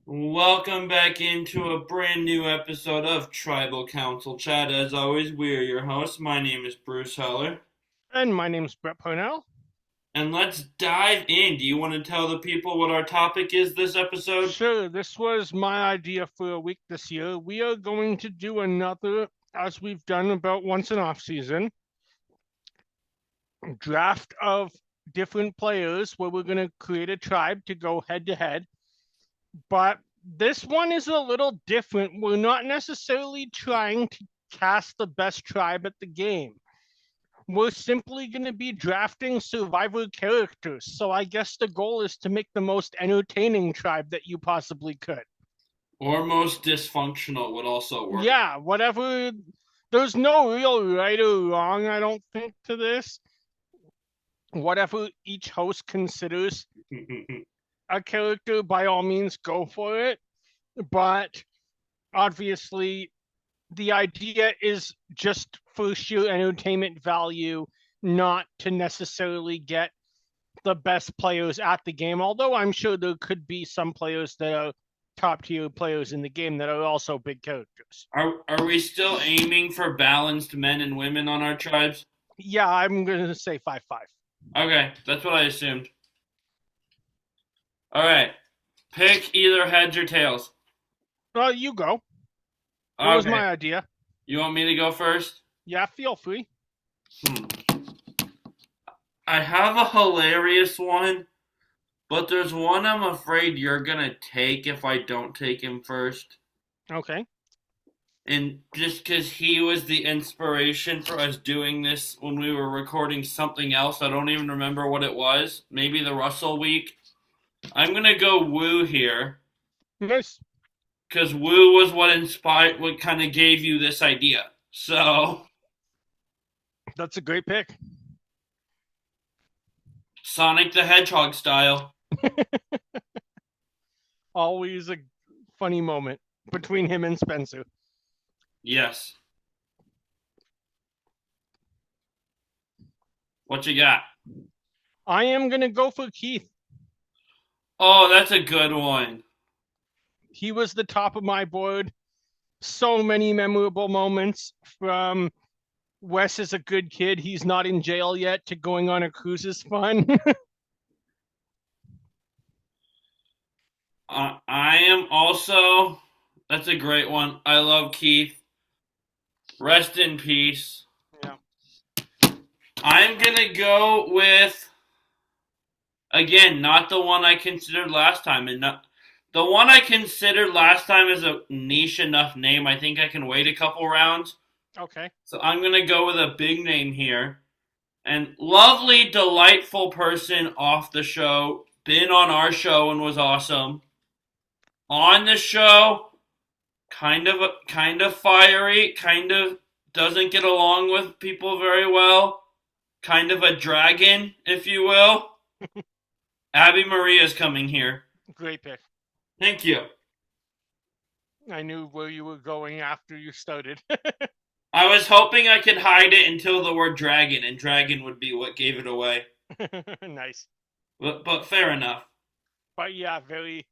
Welcome back into a brand new episode of Tribal Council Chat. As always, we are your hosts. My name is Bruce Heller. And my name's Brett Parnell. And let's dive in. Do you want to tell the people what our topic is this episode? Sure, this was my idea for a week this year. We are going to do another, as we've done about once an off season, draft of different players where we're going to create a tribe to go head to head. But this one is a little different. We're not necessarily trying to cast the best tribe at the game. We're simply going to be drafting survivor characters. So I guess the goal is to make the most entertaining tribe that you possibly could. Or most dysfunctional would also work. Yeah, whatever. There's no real right or wrong, I don't think, to this. Whatever each host considers a character, by all means, go for it. But obviously, the idea is just for sheer entertainment value, not to necessarily get the best players at the game. Although I'm sure there could be some players that are top tier players in the game that are also big characters. Are we still aiming for balanced men and women on our tribes? Yeah, I'm going to say 5-5. Okay, that's what I assumed. All right, pick either heads or tails. Well, you go. It was Okay, my idea. you want me to go first? Yeah, feel free. Hmm. I have a hilarious one, but there's one I'm afraid you're gonna take if I don't take him first. Okay. And just because he was the inspiration for us doing this when we were recording something else, I don't even remember what it was. Maybe the Russell week. I'm gonna go Woo here Nice. because Woo was what kind of gave you this idea. So That's a great pick. Sonic the Hedgehog style. Always a funny moment between him and Spencer. Yes. What you got? I am going to go for Keith. Oh, that's a good one. He was the top of my board. So many memorable moments from Wes is a good kid. He's not in jail yet to going on a cruise is fun. I am also. That's a great one. I love Keith. Rest in peace. Yeah. I'm gonna go with again, not the one I considered last time, and not the one I considered last time is a niche enough name. I think I can wait a couple rounds. Okay. So I'm gonna go with a big name here, and lovely, delightful person off the show. Been on our show and was awesome. On the show, kind of fiery, kind of doesn't get along with people very well. Kind of a dragon, if you will. Abby Maria is coming here. Great pick. Thank you. I knew where you were going after you started. I was hoping I could hide it until the word dragon, and dragon would be what gave it away. Nice. But fair enough. But yeah, very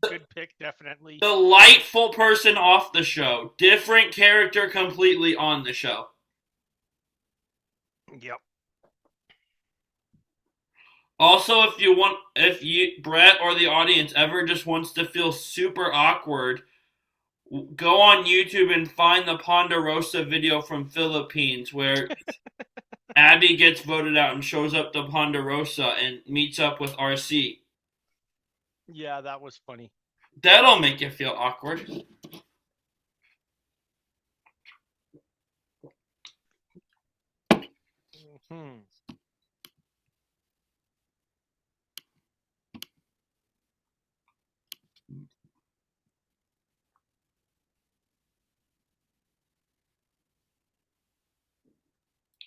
good pick, definitely. Delightful person off the show. Different character completely on the show. Yep. Also, if you, Brett or the audience ever just wants to feel super awkward, go on YouTube and find the Ponderosa video from Philippines where Abby gets voted out and shows up to Ponderosa and meets up with RC. Yeah, that was funny. That'll make you feel awkward. Hmm.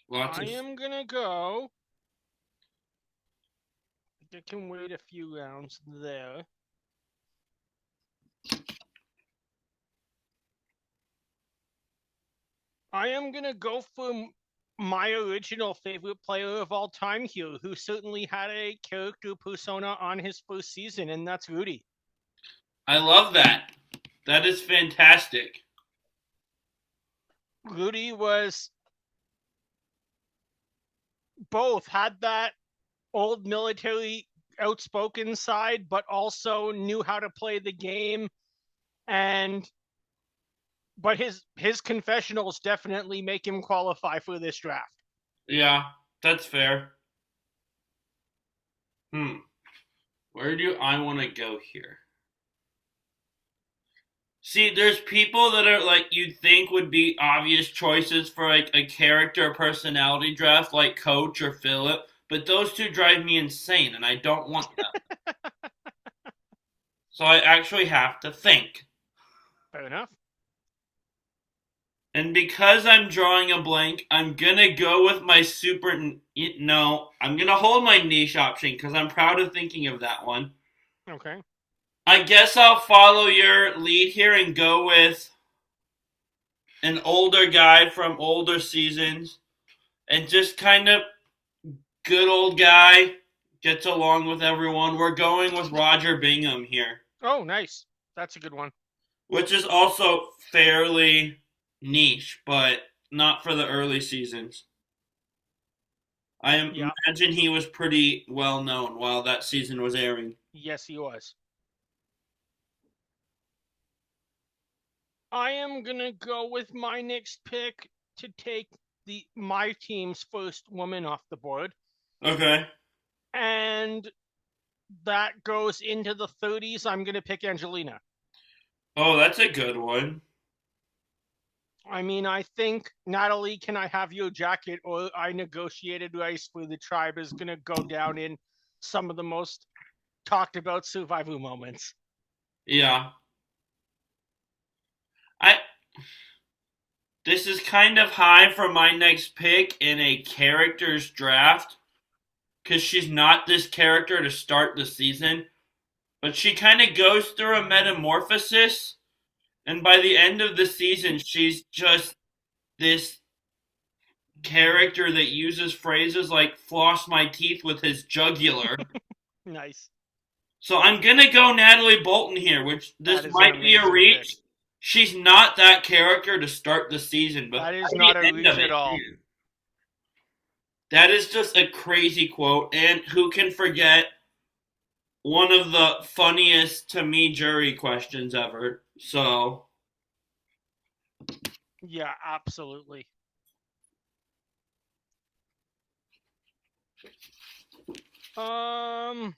Lots I of am gonna go. I can wait a few rounds there. I am gonna go for my original favorite player of all time here, who certainly had a character persona on his first season, and that's Rudy. I love that. That is fantastic. Rudy was both had that old military outspoken side, but also knew how to play the game. And but his confessionals definitely make him qualify for this draft. Yeah, that's fair. Where do I want to go here? See, there's people that are like you'd think would be obvious choices for like a character personality draft, like Coach or Philip, but those two drive me insane, and I don't want them. So I actually have to think. Fair enough. And because I'm drawing a blank, I'm gonna go with my No, I'm gonna hold my niche option because I'm proud of thinking of that one. Okay. I guess I'll follow your lead here and go with an older guy from older seasons and just kind of good old guy, gets along with everyone. We're going with Roger Bingham here, Oh, nice. That's a good one. which is also fairly niche, but not for the early seasons. I Yeah. imagine he was pretty well known while that season was airing. Yes, he was. I am gonna go with my next pick to take my team's first woman off the board, Okay. and that goes into the 30s. I'm gonna pick Angelina. Oh, that's a good one. I mean, I think Natalie, Can I Have Your Jacket or I Negotiated Rice for the Tribe is gonna go down in some of the most talked about Survivor moments. Yeah. I This is kind of high for my next pick in a character's draft because she's not this character to start the season, but she kind of goes through a metamorphosis, and by the end of the season, she's just this character that uses phrases like floss my teeth with his jugular. Nice. So I'm gonna go Natalie Bolton here, which That this is an might be a amazing pick. reach. She's not that character to start the season, but That by is the not a end of reach at it, all. man, that is just a crazy quote. And who can forget one of the funniest to me jury questions ever? So Yeah, absolutely. Um,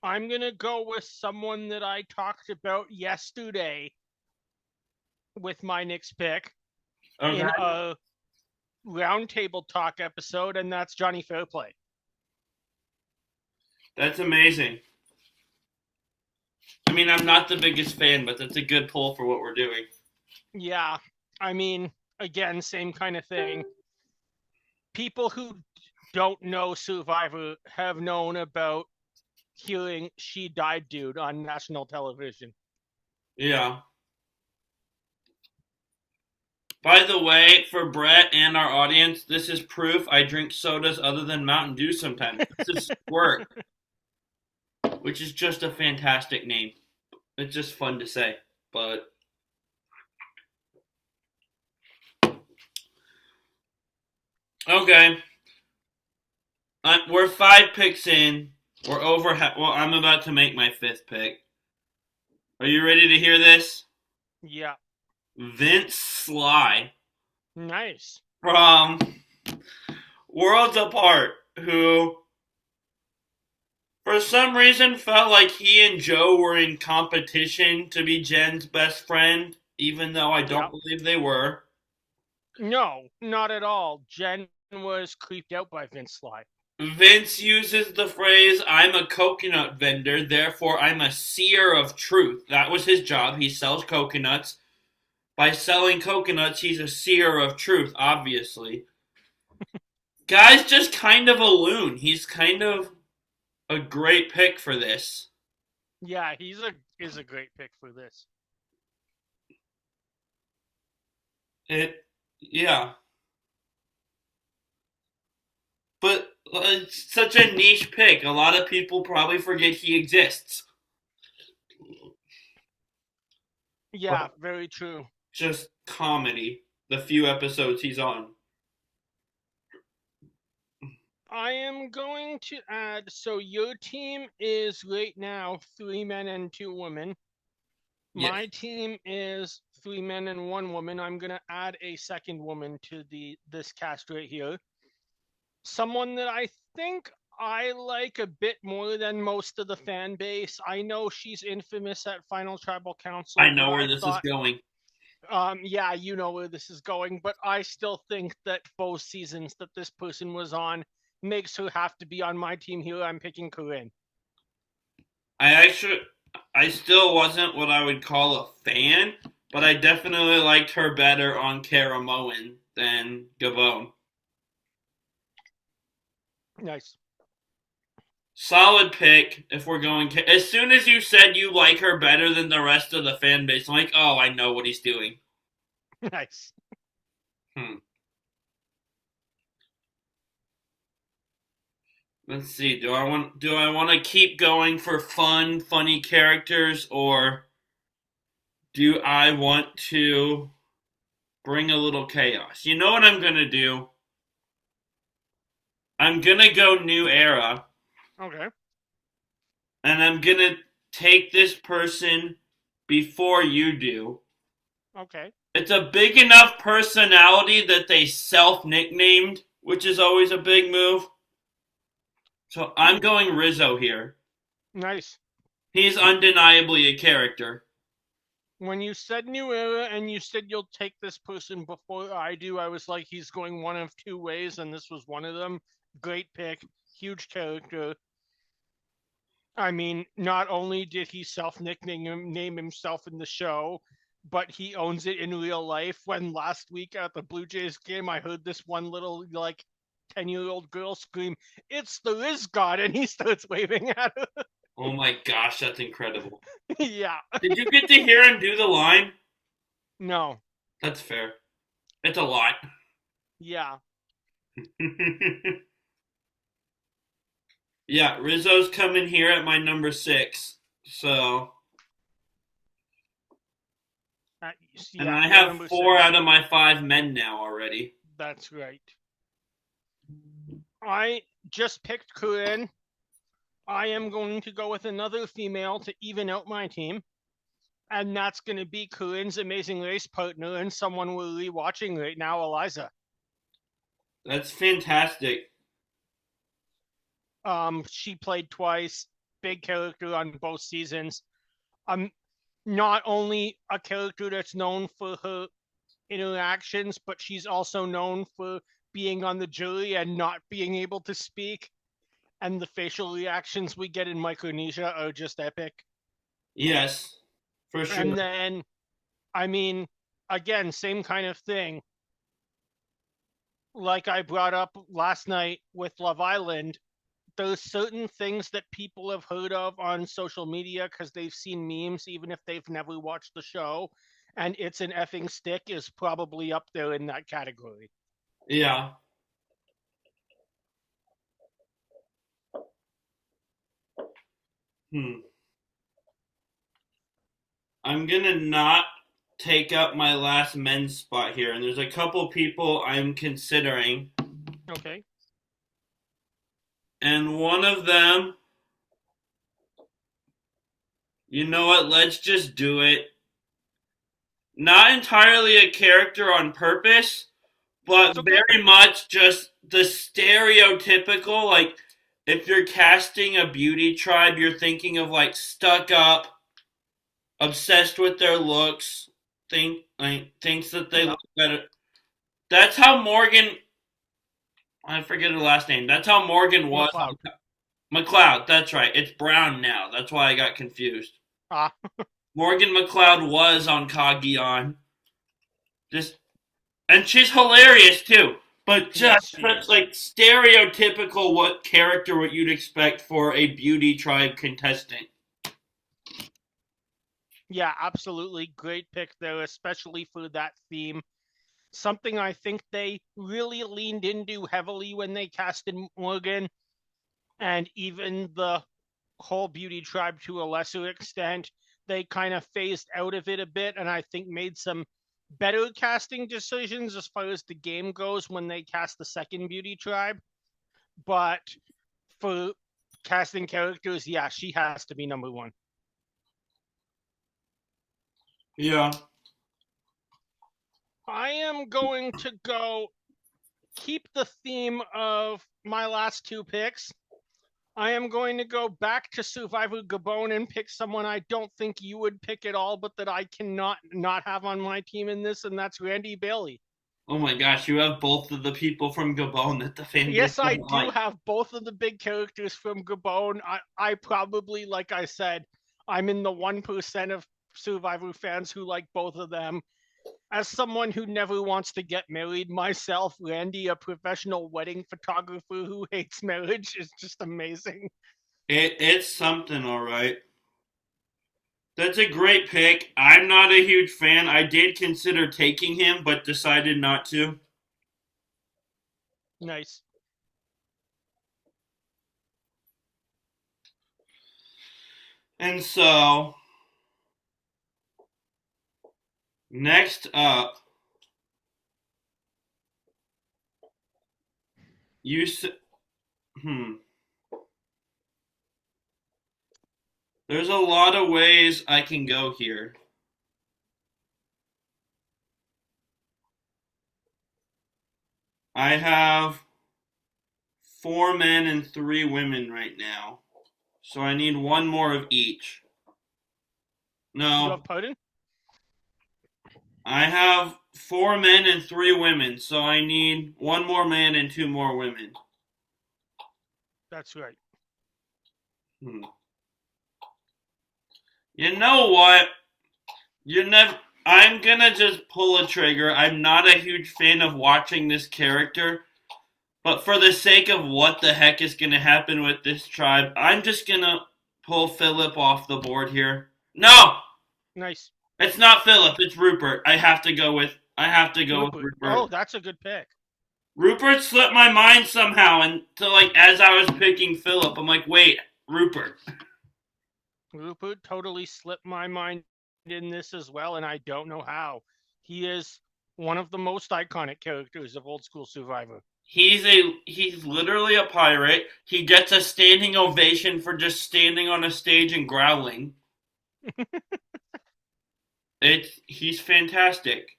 I'm gonna go with someone that I talked about yesterday with my next pick okay, in a roundtable talk episode, and that's Johnny Fairplay. that's amazing. I mean, I'm not the biggest fan, but that's a good pull for what we're doing. Yeah, I mean, again, same kind of thing. People who don't know Survivor have known about hearing She Died Dude on national television. Yeah. By the way, for Brett and our audience, this is proof I drink sodas other than Mountain Dew sometimes. This is Squirt, which is just a fantastic name. It's just fun to say. But okay, we're 5 picks in. We're over. Well, I'm about to make my fifth pick. Are you ready to hear this? Yeah, Vince Sly nice. from Worlds Apart, who for some reason felt like he and Joe were in competition to be Jen's best friend, even though I don't Yeah. believe they were. No, not at all. Jen was creeped out by Vince Sly. Vince uses the phrase, I'm a coconut vendor, therefore I'm a seer of truth. That was his job. He sells coconuts. By selling coconuts, he's a seer of truth, obviously. Guy's just kind of a loon. He's kind of a great pick for this. Yeah, is a great pick for this. Yeah. But it's such a niche pick. A lot of people probably forget he exists. Yeah, very true. Just comedy. The few episodes he's on. I am going to add, so your team is right now 3 men and 2 women. Yes, My team is 3 men and 1 woman. I'm gonna add a second woman to the this cast right here. Someone that I think I like a bit more than most of the fan base. I know she's infamous at Final Tribal I Council, but know where I this is thought, going. yeah, you know where this is going, but I still think that both seasons that this person was on makes her have to be on my team here. I'm picking Corinne. I actually, I still wasn't what I would call a fan, but I definitely liked her better on Caramoan than Gabon. Nice. Solid pick if we're going. As soon as you said you like her better than the rest of the fan base, I'm like, oh, I know what he's doing. Nice. Hmm. Let's see. Do I want to keep going for funny characters, or do I want to bring a little chaos? You know what I'm gonna do? I'm gonna go new era, Okay. and I'm gonna take this person before you do. Okay. It's a big enough personality that they self nicknamed, which is always a big move. So I'm Hmm. going Rizzo here. Nice. He's undeniably a character. When you said new era and you said you'll take this person before I do, I was like, he's going one of two ways, and this was one of them. Great pick, huge character. I mean, not only did he self nickname name himself in the show, but he owns it in real life. When last week at the Blue Jays game, I heard this one little like 10-year-old girl scream, "It's the Riz God," and he starts waving at her. Oh my gosh, that's incredible. Yeah. Did you get to hear him do the line? No. That's fair. It's a lot. Yeah. Yeah, Rizzo's coming here at my number 6. So, and Yeah, I your have number 4 six. out of my 5 men now already. That's right. I just picked Corinne. I am going to go with another female to even out my team. And that's going to be Corinne's Amazing Race partner and someone we're rewatching right now, Eliza. That's fantastic. She played twice, big character on both seasons. Not only a character that's known for her interactions, but she's also known for being on the jury and not being able to speak. And the facial reactions we get in Micronesia are just epic. Yes, for And sure. then, I mean, again, same kind of thing. Like I brought up last night with Love Island, there's certain things that people have heard of on social media because they've seen memes, even if they've never watched the show. And It's an Effing Stick is probably up there in that category. Yeah. Hmm. I'm gonna not take up my last men's spot here, and there's a couple people I'm considering, Okay. and one of them, you know what? Let's just do it. Not entirely a character on purpose, but That's okay. very much just the stereotypical. Like, if you're casting a beauty tribe, you're thinking of like stuck up, obsessed with their looks, thinks that they Yeah. look better. That's how Morgan. I forget her last name. That's how Morgan was McLeod. on McLeod. That's right. It's Brown now. That's why I got confused. Ah, Morgan McLeod was on Kagion. Just and she's hilarious too. But yes, just she such is. like stereotypical what character what you'd expect for a beauty tribe contestant. Yeah, absolutely. Great pick there, especially for that theme. something I think they really leaned into heavily when they casted Morgan, and even the whole beauty tribe to a lesser extent. They kind of phased out of it a bit, and I think made some better casting decisions as far as the game goes when they cast the second beauty tribe. But for casting characters, yeah, she has to be number one. Yeah. I am going to go keep the theme of my last two picks. I am going to go back to Survivor Gabon and pick someone I don't think you would pick at all, but that I cannot not have on my team in this, and that's Randy Bailey. Oh my gosh, you have both of the people from Gabon that the fan base Yes, I doesn't do like. have both of the big characters from Gabon. I probably, like I said, I'm in the 1% of Survivor fans who like both of them. As someone who never wants to get married myself, Randy, a professional wedding photographer who hates marriage, is just amazing. It's something, all right. That's a great pick. I'm not a huge fan. I did consider taking him, but decided not to. Nice. And so, next up, you s- hmm. There's a lot of ways I can go here. I have four men and three women right now, so I need one more of each. You No, have pardon? I have four men and three women, so I need one more man and two more women. That's right. Hmm. You know what? You never. I'm gonna just pull a trigger. I'm not a huge fan of watching this character, but for the sake of what the heck is gonna happen with this tribe, I'm just gonna pull Philip off the board here. No, Nice. it's not Philip. It's Rupert. I have to go with. I have to go with Rupert. Rupert. Oh, that's a good pick. Rupert slipped my mind somehow, and to like as I was picking Philip, I'm like, wait, Rupert. Rupert totally slipped my mind in this as well, and I don't know how. He is one of the most iconic characters of old school Survivor. He's literally a pirate. He gets a standing ovation for just standing on a stage and growling. He's fantastic.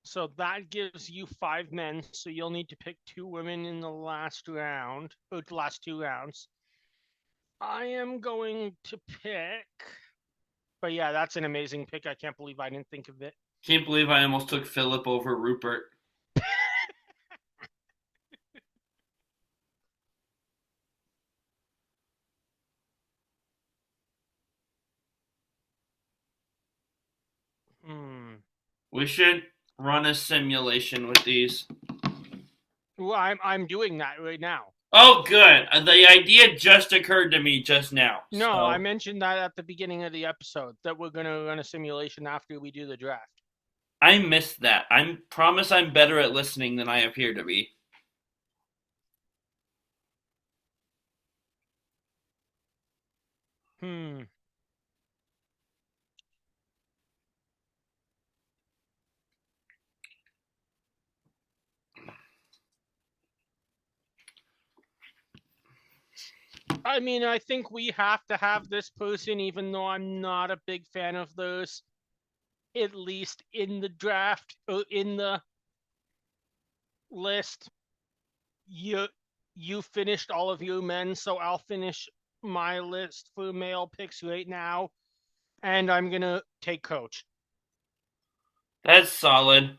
So that gives you five men. So you'll need to pick two women in the last round, or the last two rounds. I am going to pick. But yeah, that's an amazing pick. I can't believe I didn't think of it. Can't believe I almost took Philip over Rupert. Hmm. We should run a simulation with these. Well, I'm doing that right now. Oh, good. The idea just occurred to me just now. No, I So mentioned that at the beginning of the episode that we're gonna run a simulation after we do the draft. I missed that. I promise I'm better at listening than I appear to be. Hmm. I mean, I think we have to have this person, even though I'm not a big fan of those, at least in the draft or in the list. You you finished all of your men, so I'll finish my list for male picks right now, and I'm gonna take Coach. That's solid.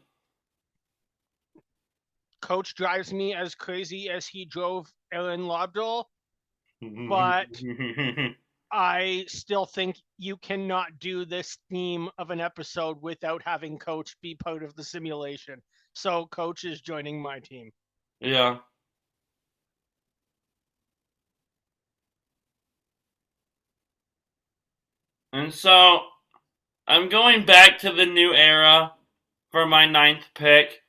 Coach drives me as crazy as he drove Aaron Lobdell, but I still think you cannot do this theme of an episode without having Coach be part of the simulation. So Coach is joining my team. Yeah. And so I'm going back to the new era for my ninth pick,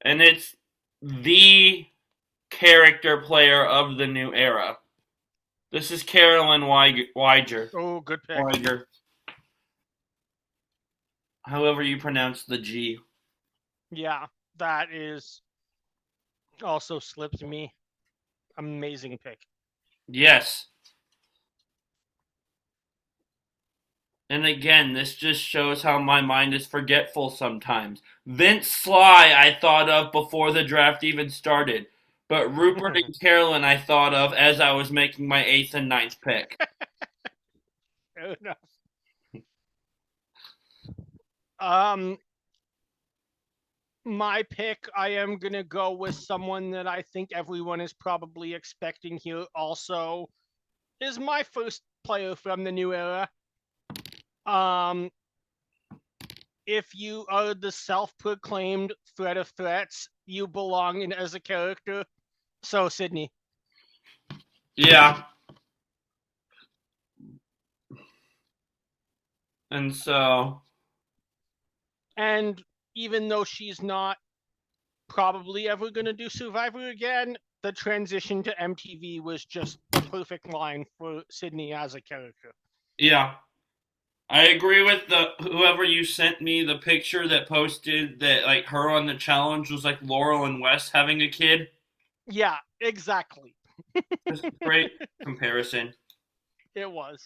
and it's the character player of the new era. This is Carolyn Weiger. Oh, good pick. Weiger. However you pronounce the G. Yeah, that is also slipped me. Amazing pick. Yes. And again, this just shows how my mind is forgetful sometimes. Vince Sly I thought of before the draft even started, but Rupert and Carolyn I thought of as I was making my eighth and ninth pick. Fair enough. Um, my pick, I am gonna go with someone that I think everyone is probably expecting here. Also, is my first player from the new era. Um, if you are the self-proclaimed threat of threats, you belong in as a character. So, Sydney. Yeah. And so, And even though she's not probably ever going to do Survivor again, the transition to MTV was just the perfect line for Sydney as a character. yeah. I agree with the whoever you sent me the picture that posted that like her on the challenge was like Laurel and Wes having a kid. Yeah, exactly. That's a great comparison. It was.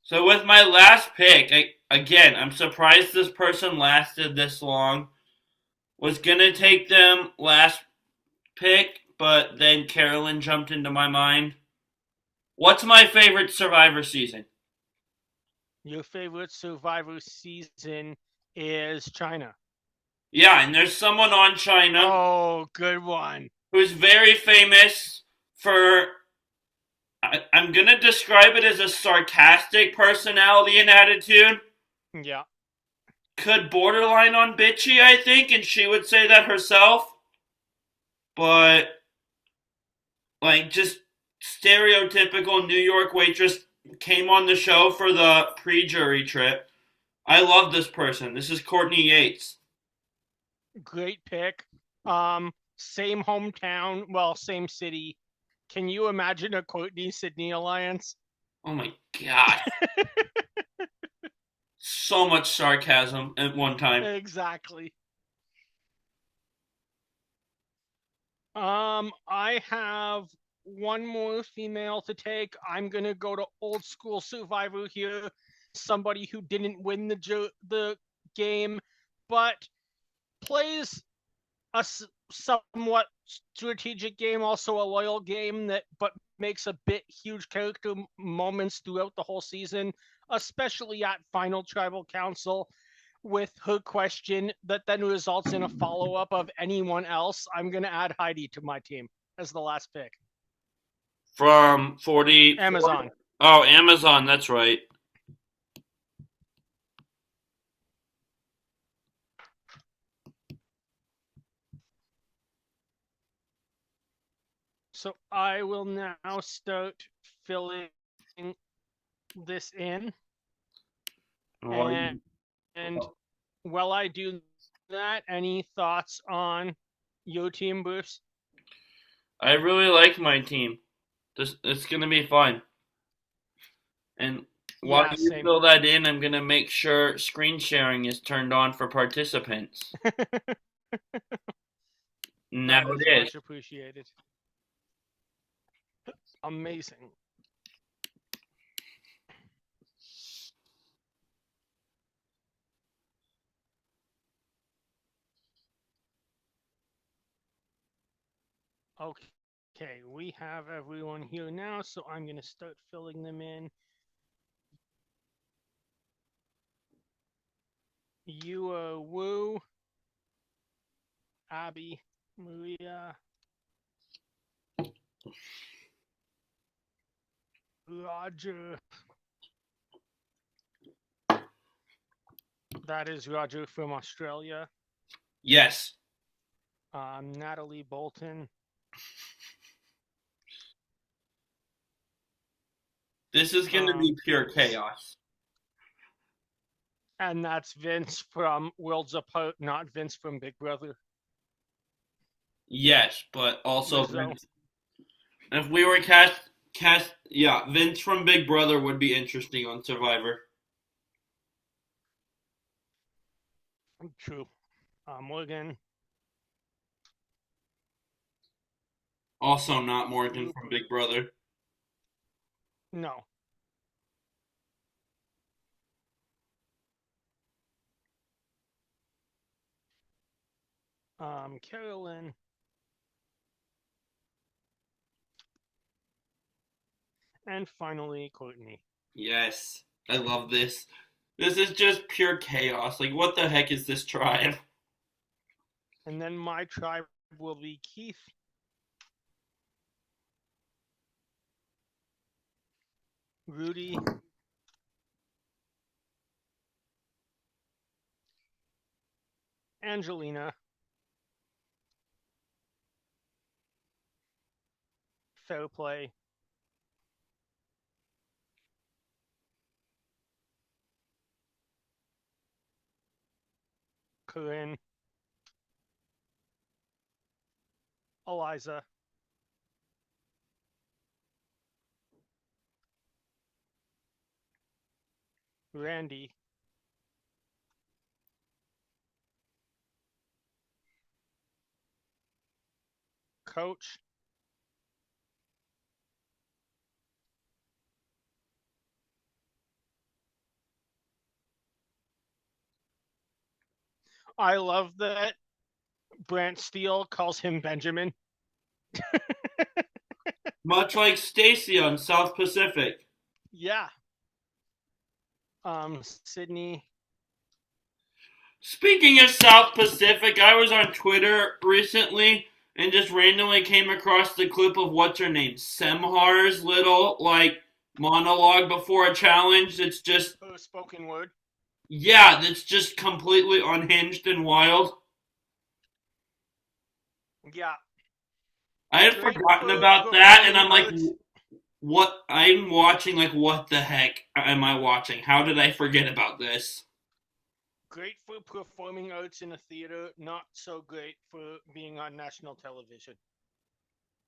So with my last pick, again, I'm surprised this person lasted this long. Was gonna take them last pick, but then Carolyn jumped into my mind. What's my favorite Survivor season? Your favorite Survivor season is China. Yeah, and there's someone on China Oh, good one. who's very famous for. I'm gonna describe it as a sarcastic personality and attitude. Yeah. Could borderline on bitchy, I think, and she would say that herself. But like just stereotypical New York waitress came on the show for the pre-jury trip. I love this person. This is Courtney Yates. Great pick. Same hometown, well, same city. Can you imagine a Courtney Sydney alliance? Oh my god. So much sarcasm at one time. Exactly. I have one more female to take. I'm gonna go to old school Survivor here. Somebody who didn't win the game, but plays a somewhat strategic game, also a loyal game that, but makes a bit huge character moments throughout the whole season, especially at Final Tribal Council with her question that then results in a follow up of anyone else. I'm going to add Heidi to my team as the last pick. From 40. Amazon. Oh, Amazon, that's right. So I will now start filling this in. And, and while I do that, any thoughts on your team, Bruce? I really like my team. It's gonna be fun. And while Yeah, you same. fill that in, I'm gonna make sure screen sharing is turned on for participants. Now That is it is. much appreciated. Amazing. Okay, we have everyone here now, so I'm going to start filling them in. You are Wu, Abby, Maria, Roger. That is Roger from Australia. Yes. Natalie Bolton. This is gonna be pure Bruce. chaos. And that's Vince from Worlds Apart, not Vince from Big Brother. Yes, but also Rizzo. Vince. If we were yeah, Vince from Big Brother would be interesting on Survivor. True. Morgan. Also, not Morgan from Rupert. Big Brother. No. Carolyn. And finally, Courtney. Yes, I love this. This is just pure chaos. Like, what the heck is this tribe? And then my tribe will be Keith, Rudy, Angelina, Fair Play, Corinne, Eliza, Randy, Coach, I love that Brant Steele calls him Benjamin. Much like Stacy on South Pacific. Yeah. Sydney. Speaking of South Pacific, I was on Twitter recently and just randomly came across the clip of what's her name, Semhar's little like monologue before a challenge. It's just Spoken word. yeah, that's just completely unhinged and wild. Yeah. I had Great forgotten for about that, and performing I'm like, arts. what? I'm watching, like, what the heck am I watching? How did I forget about this? Great for performing arts in a theater, not so great for being on national television.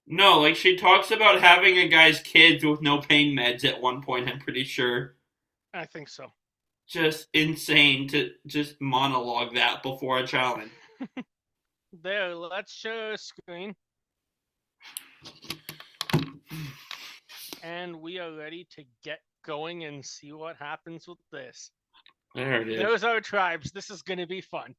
No, like, she talks about having a guy's kids with no pain meds at one point, I'm pretty sure. I think so. Just insane to just monologue that before a challenge. There, let's share a screen. And we are ready to get going and see what happens with this. There it is. Those are tribes. This is going to be fun.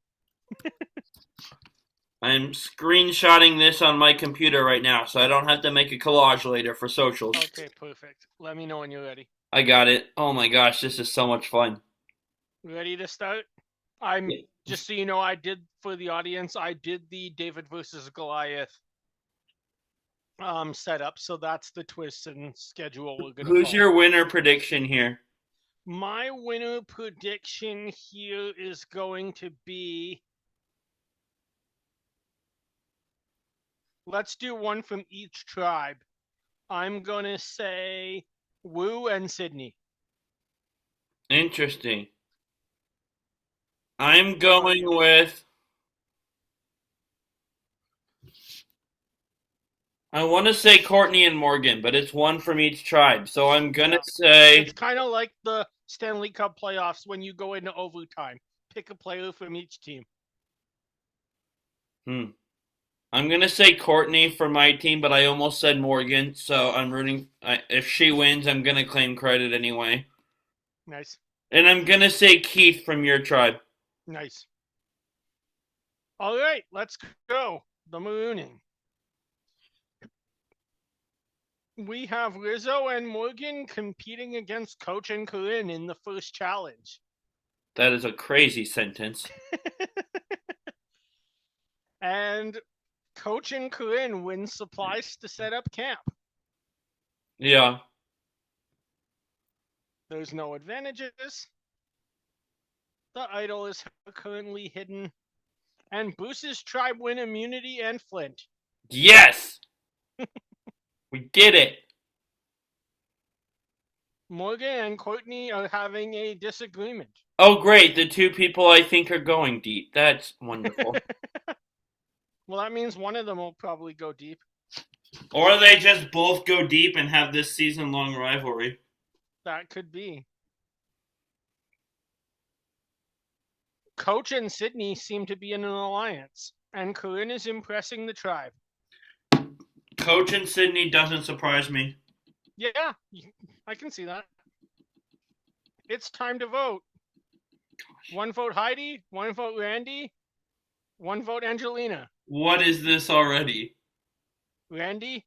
I'm screenshotting this on my computer right now, so I don't have to make a collage later for socials. Okay, perfect. Let me know when you're ready. I got it. Oh my gosh, this is so much fun. Ready to start? I'm just so you know, I did for the audience, I did the David versus Goliath setup, so that's the twist and schedule we're gonna Who's follow. your winner prediction here? My winner prediction here is going to be, let's do one from each tribe. I'm gonna say Wu and Sydney. Interesting. I'm going with. I want to say Courtney and Morgan, but it's one from each tribe. So I'm going to say. It's kind of like the Stanley Cup playoffs when you go into overtime. Pick a player from each team. I'm going to say Courtney for my team, but I almost said Morgan. So I'm rooting. If she wins, I'm going to claim credit anyway. Nice. And I'm going to say Keith from your tribe. Nice. All right, let's go. The Marooning. We have Rizzo and Morgan competing against Coach and Corinne in the first challenge. That is a crazy sentence. And Coach and Corinne win supplies to set up camp. Yeah. There's no advantages. The idol is currently hidden. And Bruce's tribe win immunity and Flint. Yes! We did it! Morgan and Courtney are having a disagreement. Oh, great. The two people I think are going deep. That's wonderful. Well, that means one of them will probably go deep. Or they just both go deep and have this season long rivalry. That could be. Coach and Sydney seem to be in an alliance, and Corinne is impressing the tribe. Coach and Sydney doesn't surprise me. Yeah, I can see that. It's time to vote. One vote Heidi, one vote Randy, one vote Angelina. What is this already? Randy,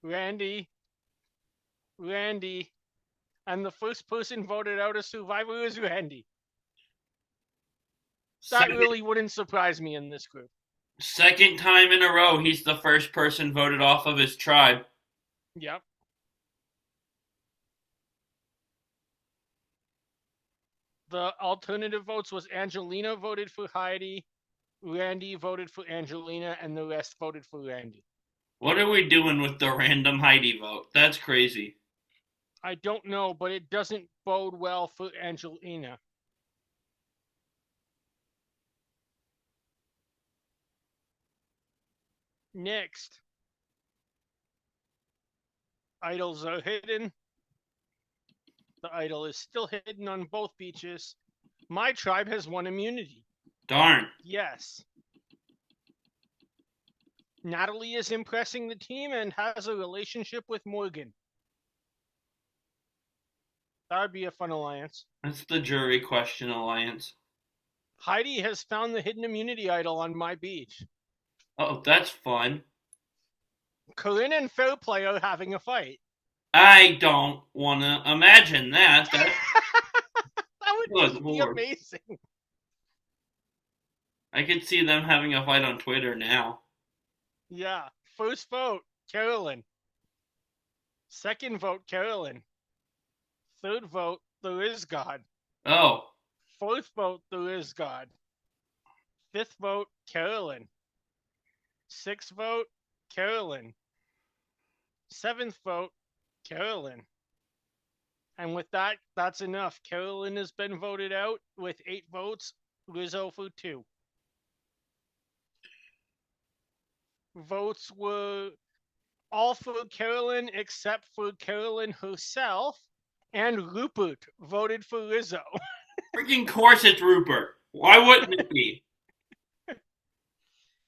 Randy, Randy. And the first person voted out as Survivor is Randy. That really wouldn't surprise me in this group. Second time in a row, he's the first person voted off of his tribe. Yep. The alternative votes was Angelina voted for Heidi, Randy voted for Angelina, and the rest voted for Randy. What are we doing with the random Heidi vote? That's crazy. I don't know, but it doesn't bode well for Angelina. Next, idols are hidden. The idol is still hidden on both beaches. My tribe has won immunity. Darn. Yes. Natalie is impressing the team and has a relationship with Morgan. That would be a fun alliance. That's the jury question alliance. Heidi has found the hidden immunity idol on my beach. Oh, that's fun. Corinne and Fairplay are having a fight. I don't want to imagine that. That would be Lord. amazing. I could see them having a fight on Twitter now. Yeah. First vote, Carolyn. Second vote, Carolyn. Third vote, there is God. Oh. Fourth vote, there is God. Fifth vote, Carolyn. Sixth vote, Carolyn. Seventh vote, Carolyn. And with that, that's enough. Carolyn has been voted out with 8 votes. Rizzo for 2. Votes were all for Carolyn except for Carolyn herself, and Rupert voted for Rizzo. Freaking course it's Rupert. Why wouldn't it be?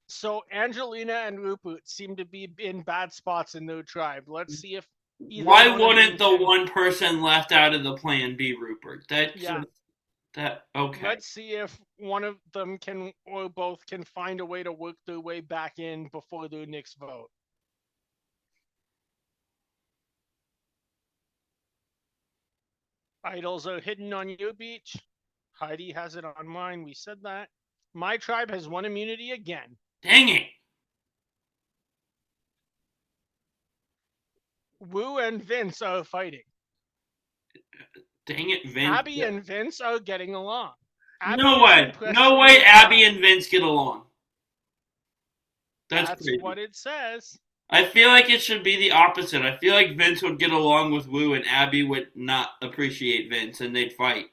So Angelina and Rupert seem to be in bad spots in their tribe. Let's see if why wouldn't the one person left out of the plan be Rupert? Okay. Let's see if one of them can or both can find a way to work their way back in before their next vote. Idols are hidden on your beach. Heidi has it on mine. We said that. My tribe has won immunity again. Dang it. Wu and Vince are fighting. Dang it, Vince. Abby and Vince are getting along. No way. No way Abby and Vince get along. That's crazy. What it says. I feel like it should be the opposite. I feel like Vince would get along with Wu and Abby would not appreciate Vince and they'd fight.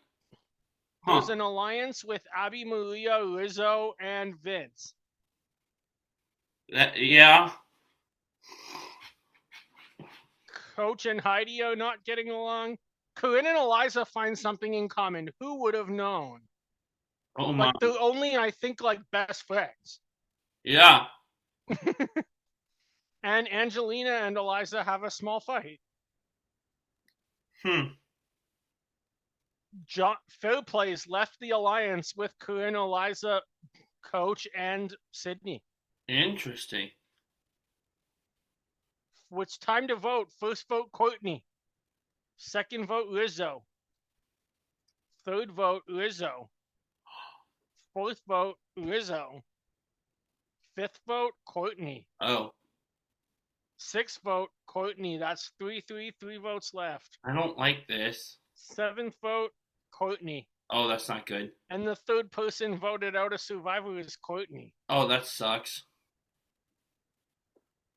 There's an alliance with Abby, Maria, Rizzo, and Vince. Yeah. Coach and Heidi are not getting along. Corinne and Eliza find something in common. Who would have known? Oh my. They're only, I think, best friends. Yeah. And Angelina and Eliza have a small fight. Fairplays left the alliance with Corinne, Eliza, Coach, and Sydney. Interesting. It's time to vote. First vote, Courtney. Second vote, Rizzo. Third vote, Rizzo. Fourth vote, Rizzo. Fifth vote, Courtney. Oh. Sixth vote, Courtney. That's 3 votes left. I don't like this. Seventh vote, Courtney. Oh, that's not good. And the third person voted out of Survivor is Courtney. Oh, that sucks.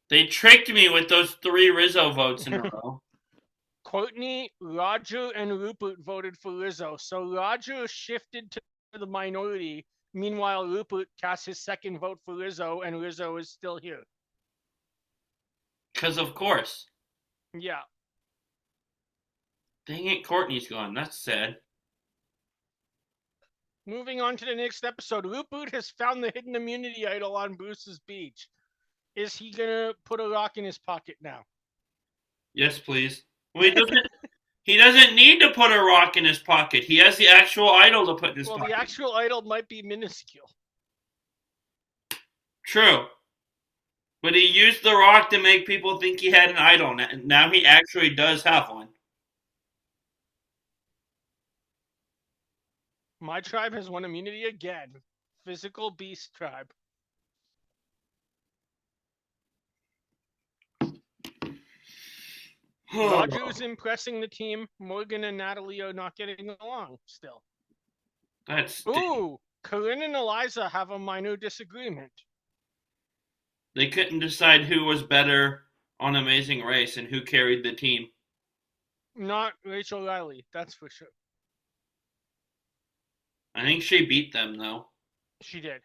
They tricked me with those 3 Rizzo votes in a row. Courtney, Roger, and Rupert voted for Lizzo. So Roger shifted to the minority. Meanwhile, Rupert cast his second vote for Lizzo, and Lizzo is still here. Because of course. Yeah. Dang it, Courtney's gone. That's sad. Moving on to the next episode, Rupert has found the hidden immunity idol on Bruce's beach. Is he gonna put a rock in his pocket now? Yes, please. Well, he doesn't need to put a rock in his pocket. He has the actual idol to put in his Well, pocket. the actual idol might be minuscule. True. But he used the rock to make people think he had an idol. Now he actually does have one. My tribe has won immunity again. Physical Beast Tribe. Roger's impressing the team. Morgan and Natalie are not getting along still. That's Ooh, Corinne and Eliza have a minor disagreement. They couldn't decide who was better on Amazing Race and who carried the team. Not Rachel Riley, that's for sure. I think she beat them though. She did.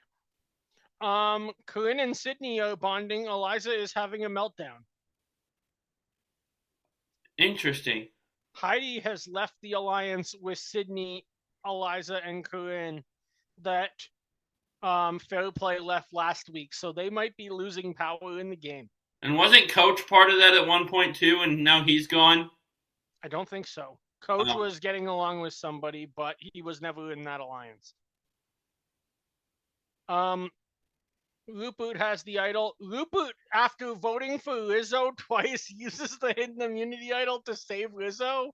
Corinne and Sydney are bonding. Eliza is having a meltdown. Interesting. Heidi has left the alliance with Sydney, Eliza, and Corinne that Fair Play left last week, so they might be losing power in the game. And wasn't Coach part of that at one point too, and now he's gone? I don't think so. Coach was getting along with somebody, but he was never in that alliance. Rupert has the idol. Rupert, after voting for Lizzo twice, uses the hidden immunity idol to save Lizzo.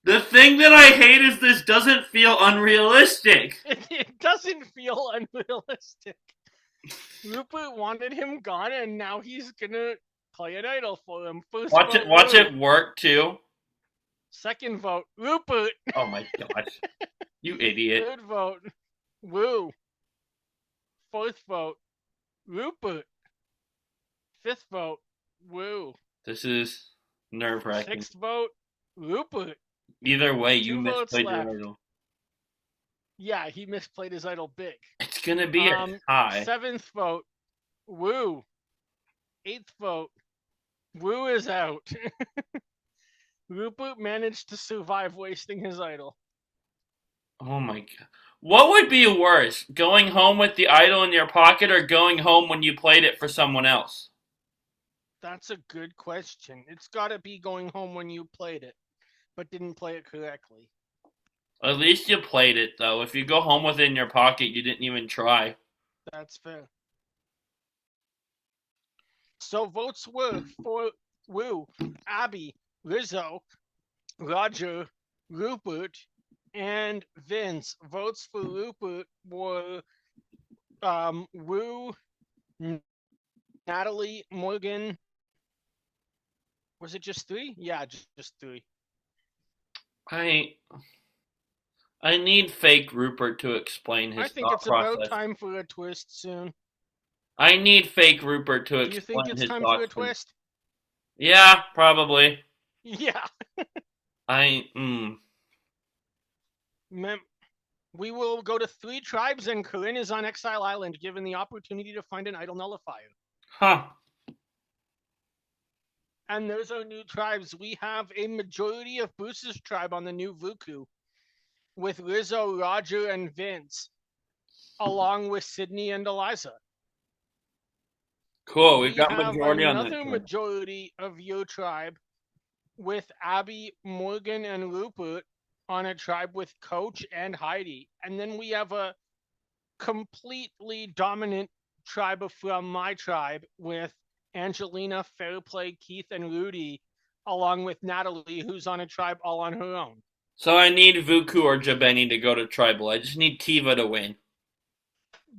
The thing that I hate is this doesn't feel unrealistic. It doesn't feel unrealistic. Rupert wanted him gone, and now he's gonna play an idol for him. First Watch it work too. Second vote, Rupert. Oh my gosh. You idiot. Third vote, Woo. Fourth vote, Rupert. Fifth vote, Woo. This is nerve-wracking. Sixth vote, Rupert. Either way, you misplayed your idol. Yeah, he misplayed his idol big. It's gonna be a tie. Seventh vote, Woo. Eighth vote, Woo is out. Rupert managed to survive wasting his idol. Oh my god. What would be worse? Going home with the idol in your pocket or going home when you played it for someone else? That's a good question. It's gotta be going home when you played it, but didn't play it correctly. At least you played it, though. If you go home with it in your pocket, you didn't even try. That's fair. So votes were for Woo, Abby, Lizzo, Roger, Rupert, and Vince. Votes for Rupert were Woo, Natalie, Morgan. Was it just three? Yeah, just three. I need fake Rupert to explain his I think it's process. about time for a twist soon. I need fake Rupert to explain his Do you think it's time for a twist? Yeah, probably. Yeah. We will go to 3 tribes, and Corinne is on Exile Island, given the opportunity to find an idol nullifier. Huh. And those are new tribes. We have a majority of Bruce's tribe on the new Vuku, with Lizzo, Roger, and Vince, along with Sydney and Eliza. Cool, we've got majority on that. Another majority of your tribe with Abby, Morgan, and Rupert on a tribe with Coach and Heidi. And then we have a completely dominant tribe from my tribe with Angelina, Fairplay, Keith, and Rudy, along with Natalie, who's on a tribe all on her own. So I need Vuku or Jabeni to go to tribal. I just need Tiva to win.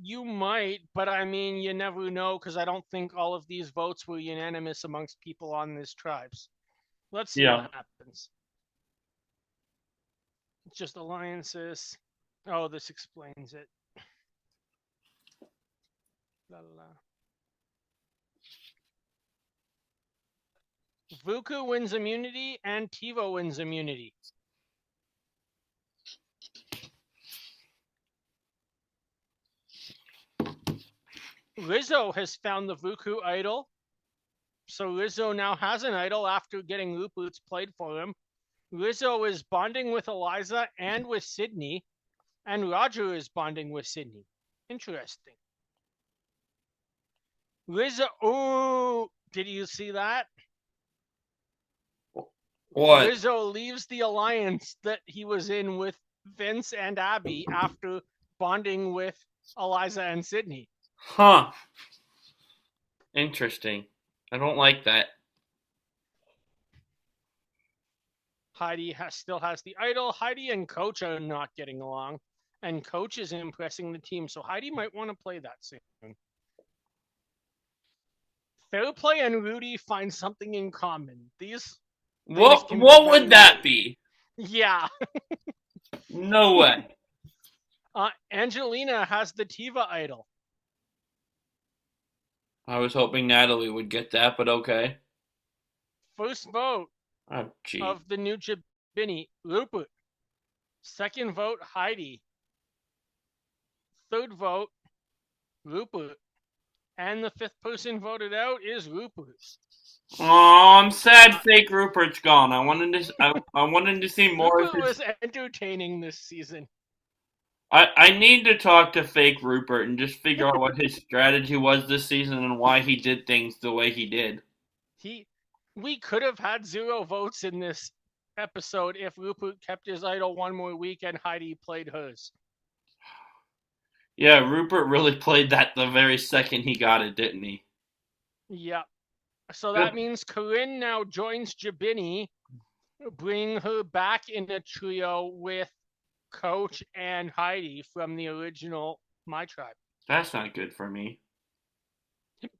You might, but I mean, you never know, because I don't think all of these votes were unanimous amongst people on these tribes. Let's see what happens. It's just alliances. Oh, this explains it. La, la, la. Vuku wins immunity and Tiva wins immunity. Lizzo has found the Vuku idol. So Lizzo now has an idol after getting Loop Boots played for him. Lizzo is bonding with Eliza and with Sydney, and Roger is bonding with Sydney. Interesting. Lizzo, oh, did you see that? What? Lizzo leaves the alliance that he was in with Vince and Abby after bonding with Eliza and Sydney. Huh. Interesting. I don't like that. Heidi still has the idol. Heidi and Coach are not getting along, and Coach is impressing the team, so Heidi might want to play that soon. Fairplay and Rudy find something in common. These things can be What very would that weird. be? Yeah. No way. Angelina has the Tiva idol. I was hoping Natalie would get that, but okay. First vote Oh, gee. of the new Jabini, Rupert. Second vote, Heidi. Third vote, Rupert. And the fifth person voted out is Rupert. Oh, I'm sad. Fake Rupert's gone. I wanted to see more of Rupert his. was entertaining this season. I need to talk to Fake Rupert and just figure out what his strategy was this season and why he did things the way he did. We could have had 0 votes in this episode if Rupert kept his idol one more week and Heidi played hers. Yeah, Rupert really played that the very second he got it, didn't he? Yeah. So Good. that means Corinne now joins Jabini, bringing her back in a trio with Coach and Heidi from the original My Tribe. That's not good for me.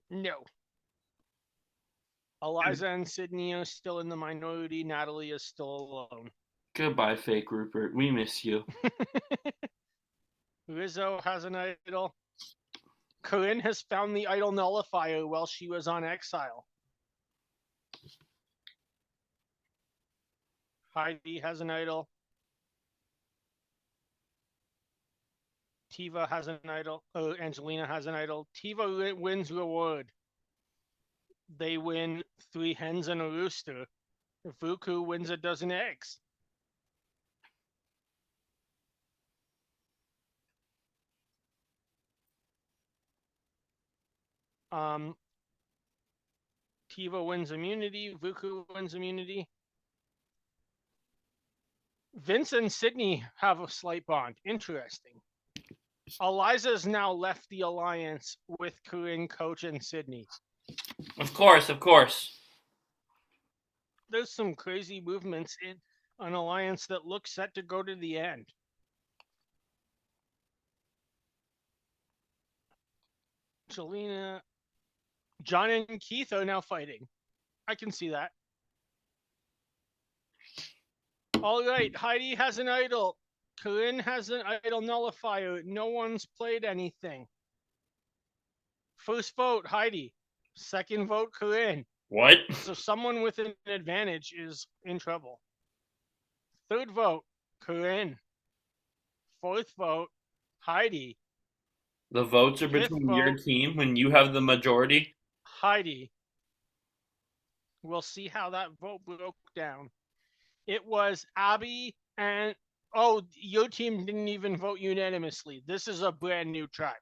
No. Eliza and Sydney are still in the minority. Natalie is still alone. Goodbye, Fake Rupert. We miss you. Rizzo has an idol. Corinne has found the idol nullifier while she was on exile. Heidi has an idol. Tiva has an idol. Angelina has an idol. Tiva wins reward. They win 3 hens and a rooster. Vuku wins a dozen eggs. Tiva wins immunity. Vuku wins immunity. Vince and Sydney have a slight bond. Interesting. Eliza's now left the alliance with Corinne, Coach, and Sydney. Of course, of course. There's some crazy movements in an alliance that looks set to go to the end. Jelena, John and Keith are now fighting. I can see that. All right, Heidi has an idol. Corinne has an idol nullifier. No one's played anything. First vote, Heidi. Second vote, Corinne. What? So someone with an advantage is in trouble. Third vote, Corinne. Fourth vote, Heidi. The votes are Fifth between your vote, team when you have the majority? Heidi. We'll see how that vote broke down. It was Abby and your team didn't even vote unanimously. This is a brand new tribe.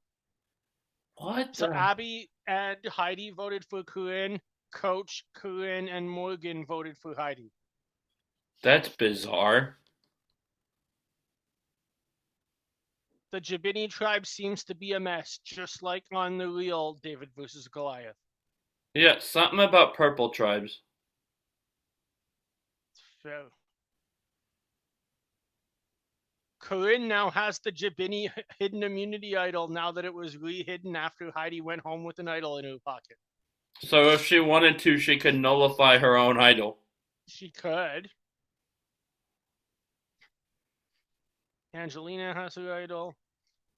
What? So Abby and Heidi voted for Corinne. Coach, Corinne, and Morgan voted for Heidi. That's bizarre. The Jabini tribe seems to be a mess, just like on the real David versus Goliath. Yeah, something about purple tribes. So Corinne now has the Jabini hidden immunity idol now that it was re-hidden after Heidi went home with an idol in her pocket. So if she wanted to, she could nullify her own idol. She could. Angelina has her idol.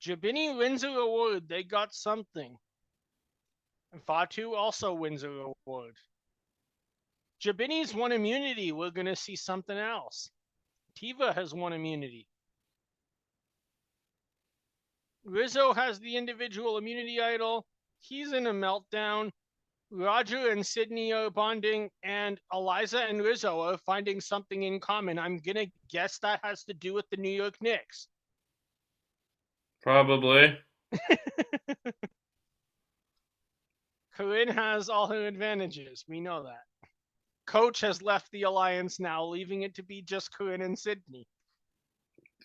Jabini wins a reward. They got something. Fatu also wins a reward. Jabini's won immunity. We're going to see something else. Tiva has won immunity. Rizzo has the individual immunity idol. He's in a meltdown. Roger and Sydney are bonding, and Eliza and Rizzo are finding something in common. I'm going to guess that has to do with the New York Knicks. Probably. Corinne has all her advantages. We know that. Coach has left the alliance now, leaving it to be just Corinne and Sydney.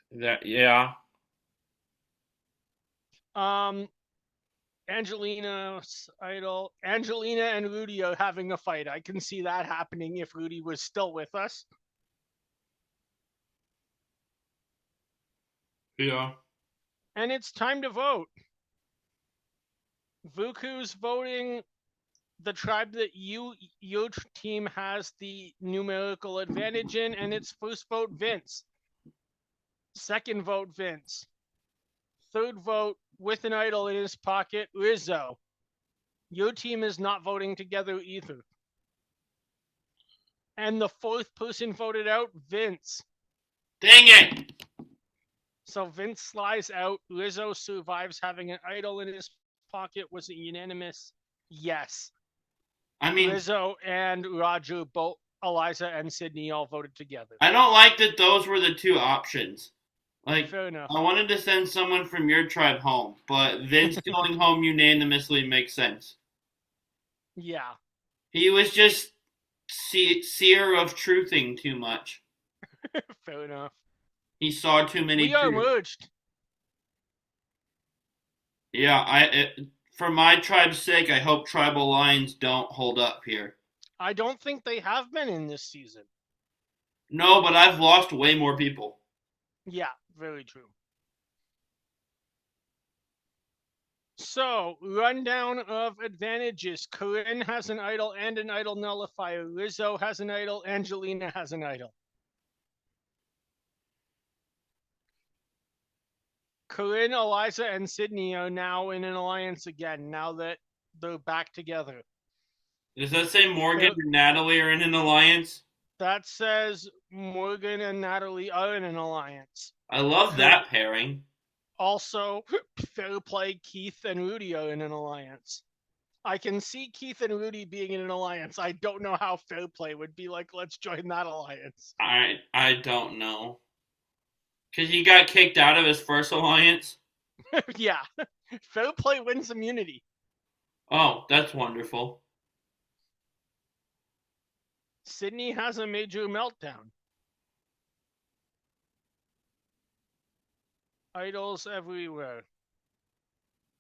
Yeah. Angelina's idol. Angelina and Rudy are having a fight. I can see that happening if Rudy was still with us. Yeah. And it's time to vote. Vuku's voting the tribe that your team has the numerical advantage in, and it's first vote Vince. Second vote Vince. Third vote with an idol in his pocket, Rizzo. Your team is not voting together either. And the fourth person voted out, Vince. Dang it! So Vince slides out. Rizzo survives having an idol in his pocket. Was it unanimous? Yes. I mean, Rizzo and Roger, both Eliza and Sydney all voted together. I don't like that those were the two options. Like, fair enough. I wanted to send someone from your tribe home, but Vince going home unanimously makes sense. Yeah. He was just seer of truthing too much. Fair enough. He saw too many. We are merged. Yeah, for my tribe's sake, I hope tribal lines don't hold up here. I don't think they have been in this season. No, but I've lost way more people. Yeah, very true. So, rundown of advantages. Corinne has an idol and an idol nullifier. Rizzo has an idol. Angelina has an idol. Corinne, Eliza, and Sydney are now in an alliance again, now that they're back together. Does that say Morgan and Natalie are in an alliance? That says Morgan and Natalie are in an alliance. I love that pairing. Also, Fair Play, Keith, and Rudy are in an alliance. I can see Keith and Rudy being in an alliance. I don't know how Fair Play would be like, let's join that alliance. I don't know. Because he got kicked out of his first alliance? Yeah. Fair Play wins immunity. Oh, that's wonderful. Sydney has a major meltdown. Idols everywhere.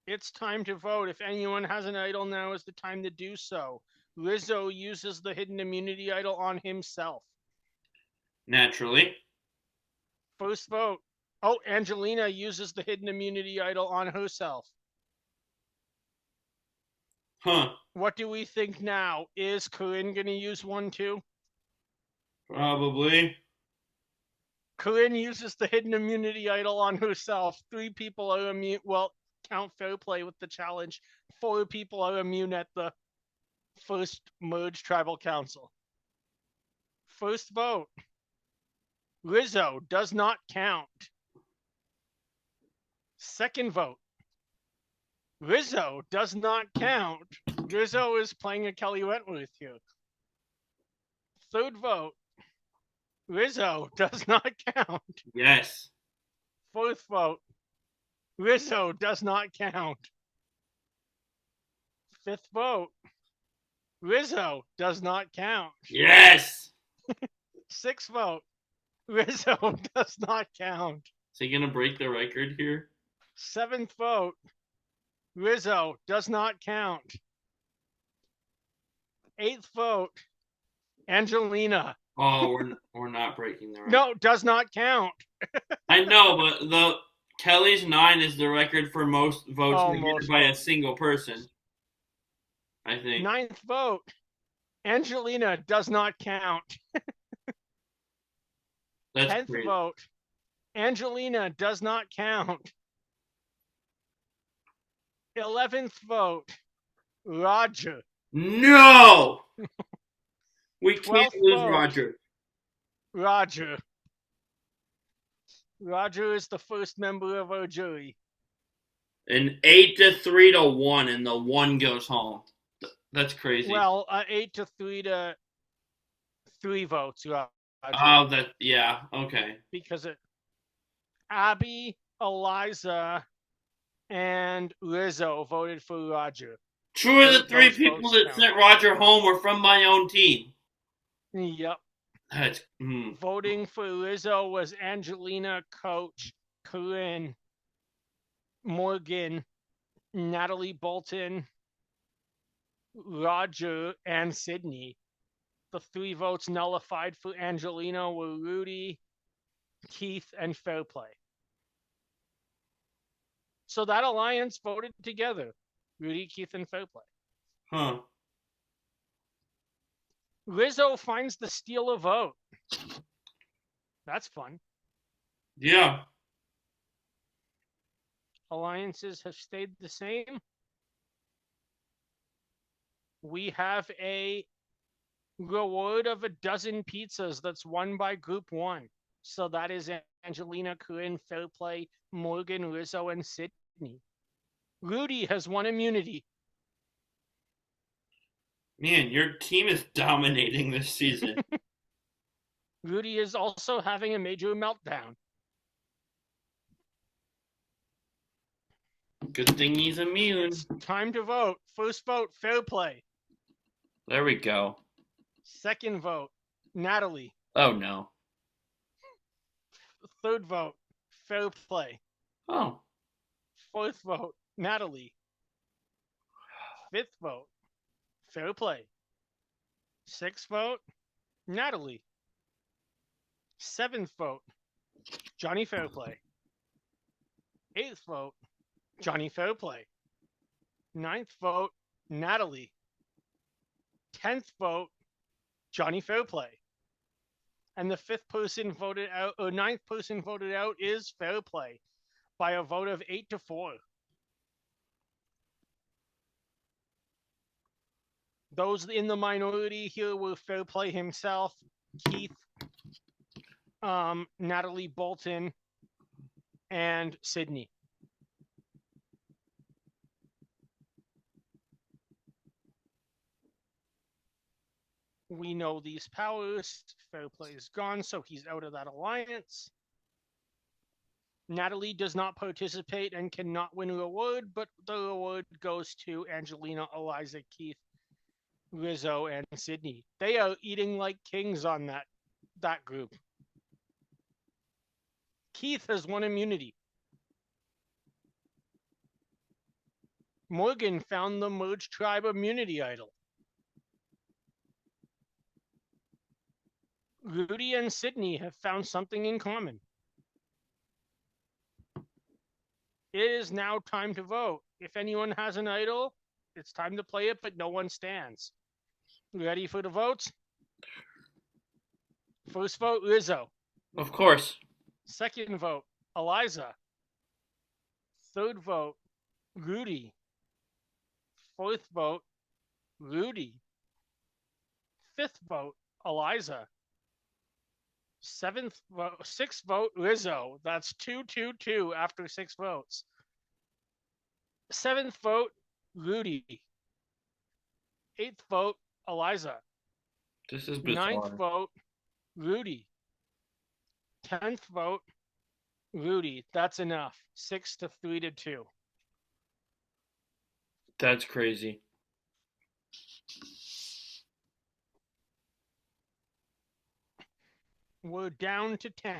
It's time to vote. If anyone has an idol, now is the time to do so. Rizzo uses the hidden immunity idol on himself. Naturally. First vote. Oh, Angelina uses the hidden immunity idol on herself. Huh. What do we think now? Is Corinne going to use one too? Probably. Corinne uses the hidden immunity idol on herself. 3 people are immune. Well, count Fair Play with the challenge. 4 people are immune at the first merge tribal council. First vote. Rizzo does not count. Second vote. Rizzo does not count. Rizzo is playing a Kelly Wentworth here. Third vote. Rizzo does not count. Yes. Fourth vote. Rizzo does not count. Fifth vote. Rizzo does not count. Yes. Sixth vote. Rizzo does not count. Is he going to break the record here? Seventh vote. Rizzo does not count. Eighth vote. Angelina. Oh, we're not breaking the record. No, does not count. I know, but the Kelly's 9 is the record for most votes negated by a single person. I think. Ninth vote. Angelina does not count. That's 10th crazy. vote. Angelina does not count. 11th vote. Roger. No! We can't 12th lose vote, Roger. Roger. Roger is the first member of our jury. An 8-3 to 1, and the one goes home. That's crazy. Well, 8-3 to 3 votes, Roger. Oh, yeah, okay. Because Abby, Eliza, and Rizzo voted for Roger. Two of the three Those people votes that count. sent Roger home were from my own team. Yep. That's Voting for Rizzo was Angelina, Coach, Corinne, Morgan, Natalie Bolton, Roger, and Sydney. The 3 votes nullified for Angelina were Rudy, Keith, and Fairplay. So that alliance voted together. Rudy, Keith, and Fairplay. Huh. Rizzo finds the steal a vote. That's fun. Yeah. Alliances have stayed the same. We have a reward of a dozen pizzas that's won by Group 1. So that is Angelina, Corinne, Fairplay, Morgan, Rizzo, and Sydney. Rudy has won immunity. Man, your team is dominating this season. Rudy is also having a major meltdown. Good thing he's immune. It's time to vote. First vote, Fairplay. There we go. Second vote, Natalie. Oh, no. Third vote, Fairplay. Oh. Fourth vote, Natalie. Fifth vote, Fairplay. Sixth vote, Natalie. Seventh vote, Johnny Fairplay. Eighth vote, Johnny Fairplay. Ninth vote, Natalie. 10th vote, Johnny Fairplay. And the fifth person voted out, or ninth person voted out is Fairplay by a vote of 8-4. Those in the minority here were Fairplay himself, Keith, Natalie Bolton, and Sydney. We know these powers. Fairplay is gone, so he's out of that alliance. Natalie does not participate and cannot win a reward, but the reward goes to Angelina, Eliza, Keith, Rizzo, and Sydney. They are eating like kings on that group. Keith has won immunity. Morgan found the merged tribe immunity idol. Rudy and Sydney have found something in common. It is now time to vote. If anyone has an idol, it's time to play it, but no one stands. Ready for the votes? First vote, Rizzo. Of course. Second vote, Eliza. Third vote, Rudy. Fourth vote, Rudy. Fifth vote, Eliza. Sixth vote, Rizzo. That's 2-2-2 after 6 votes. Seventh vote, Rudy. Eighth vote, Eliza. This is bizarre. Ninth vote, Rudy. 10th vote, Rudy. That's enough. 6-3-2. That's crazy. We're down to 10.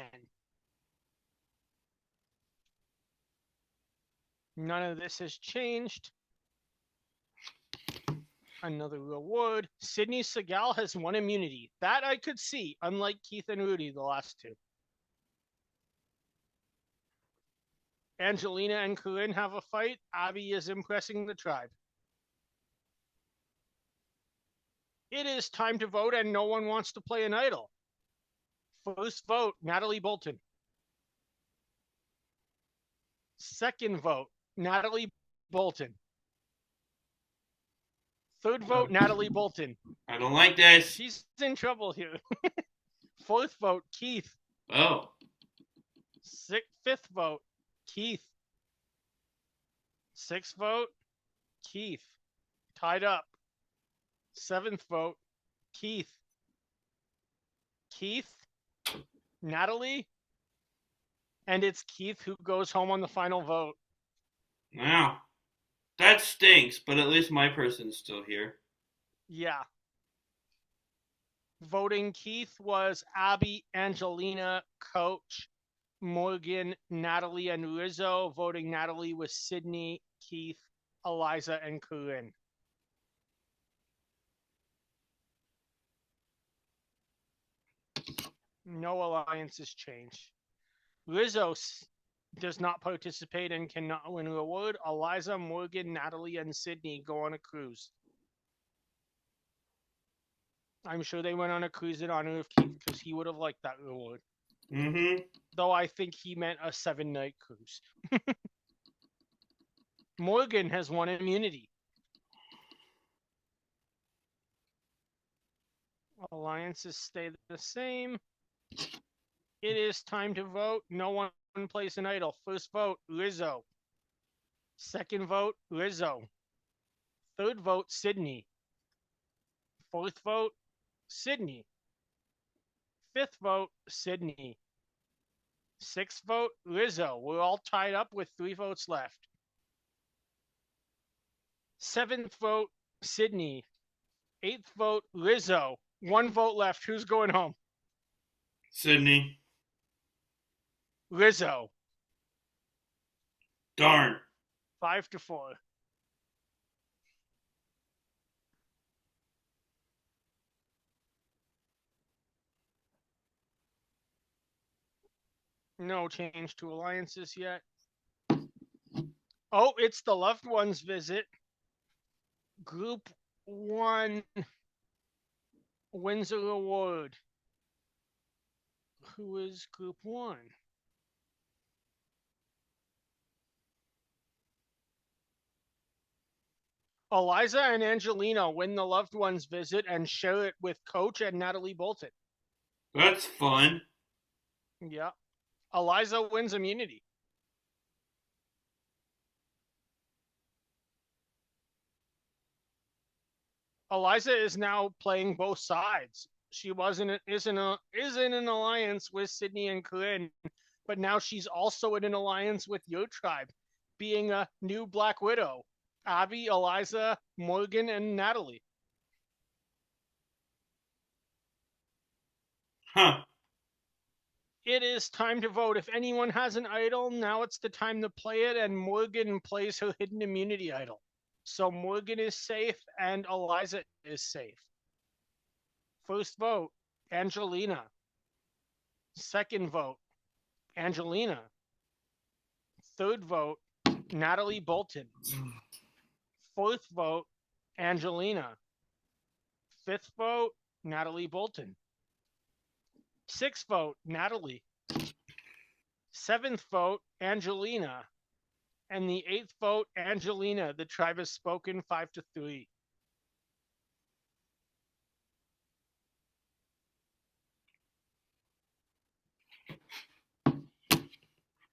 None of this has changed. Another reward. Sydney Segal has won immunity. That I could see, unlike Keith and Rudy, the last two. Angelina and Corinne have a fight. Abby is impressing the tribe. It is time to vote, and no one wants to play an idol. First vote, Natalie Bolton. Second vote, Natalie Bolton. Third vote, Natalie Bolton. I don't like this. She's in trouble here. Fourth vote, Keith. Oh. Fifth vote, Keith. Sixth vote, Keith. Tied up. Seventh vote, Keith. Keith, Natalie, and it's Keith who goes home on the final vote. Wow. That stinks, but at least my person's still here. Yeah. Voting Keith was Abby, Angelina, Coach, Morgan, Natalie, and Rizzo. Voting Natalie was Sydney, Keith, Eliza, and Corinne. No alliances change. Rizzo does not participate and cannot win an award. Eliza, Morgan, Natalie, and Sydney go on a cruise. I'm sure they went on a cruise in honor of Keith because he would have liked that reward. Mm-hmm. Though I think he meant a 7-night cruise. Morgan has won immunity. Alliances stay the same. It is time to vote. No one plays an idol. First vote, Rizzo. Second vote, Rizzo. Third vote, Sydney. Fourth vote, Sydney. Fifth vote, Sydney. Sixth vote, Rizzo. We're all tied up with 3 votes left. Seventh vote, Sydney. Eighth vote, Rizzo. 1 vote left. Who's going home? Sydney. Rizzo. Darn. 5-4. No change to alliances yet. Oh, it's the loved ones visit. Group 1 wins an award. Who is Group 1? Eliza and Angelina win the loved ones visit and share it with Coach and Natalie Bolton. That's fun. Yeah. Eliza wins immunity. Eliza is now playing both sides. She is in an alliance with Sydney and Corinne, but now she's also in an alliance with your tribe, being a new Black Widow. Abby, Eliza, Morgan, and Natalie. Huh. It is time to vote. If anyone has an idol, now it's the time to play it, and Morgan plays her hidden immunity idol. So Morgan is safe and Eliza is safe. First vote, Angelina. Second vote, Angelina. Third vote, Natalie Bolton. Fourth vote, Angelina. Fifth vote, Natalie Bolton. Sixth vote, Natalie. Seventh vote, Angelina. And the eighth vote, Angelina. The tribe has spoken 5-3.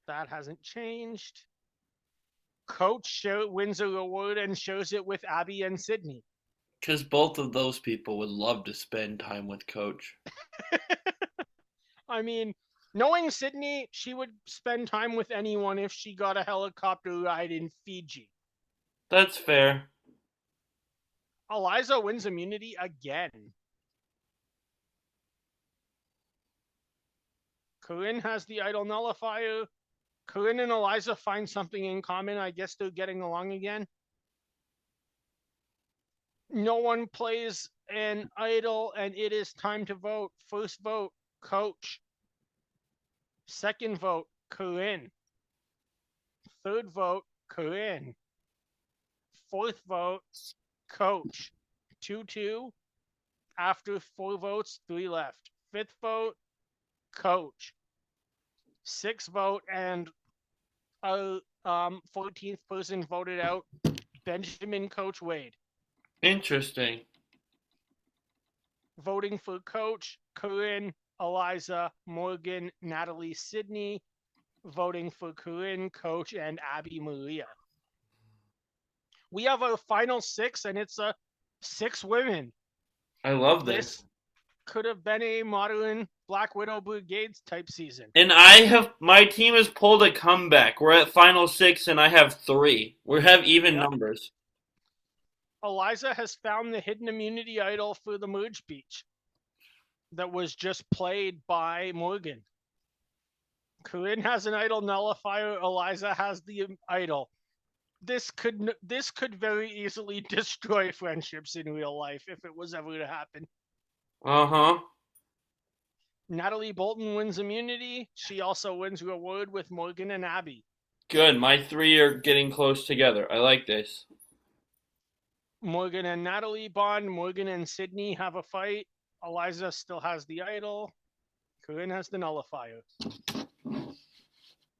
That hasn't changed. Coach wins a reward and shows it with Abby and Sydney. Because both of those people would love to spend time with Coach. I mean, knowing Sydney, she would spend time with anyone if she got a helicopter ride in Fiji. That's fair. Eliza wins immunity again. Corinne has the idol nullifier. Corinne and Eliza find something in common. I guess they're getting along again. No one plays an idol, and it is time to vote. First vote, Coach. Second vote, Corinne. Third vote, Corinne. Fourth vote, Coach. 2-2. After 4 votes, 3 left. Fifth vote, Coach. Sixth vote, and 14th person voted out, Benjamin Coach Wade. Interesting. Voting for coach, Corinne, Eliza, Morgan, Natalie, Sydney. Voting for Corinne, coach, and Abby Maria. We have our final 6, and it's 6 women. I love this. This could have been a modern Black Widow Brigades type season. And my team has pulled a comeback. We're at final 6 and I have 3. We have even numbers. Eliza has found the hidden immunity idol for the Merge Beach that was just played by Morgan. Corinne has an idol nullifier. Eliza has the idol. This could very easily destroy friendships in real life if it was ever to happen. Uh-huh. Natalie Bolton wins immunity. She also wins reward with Morgan and Abby. Good. My 3 are getting close together. I like this. Morgan and Natalie bond. Morgan and Sydney have a fight. Eliza still has the idol. Corinne has the nullifier.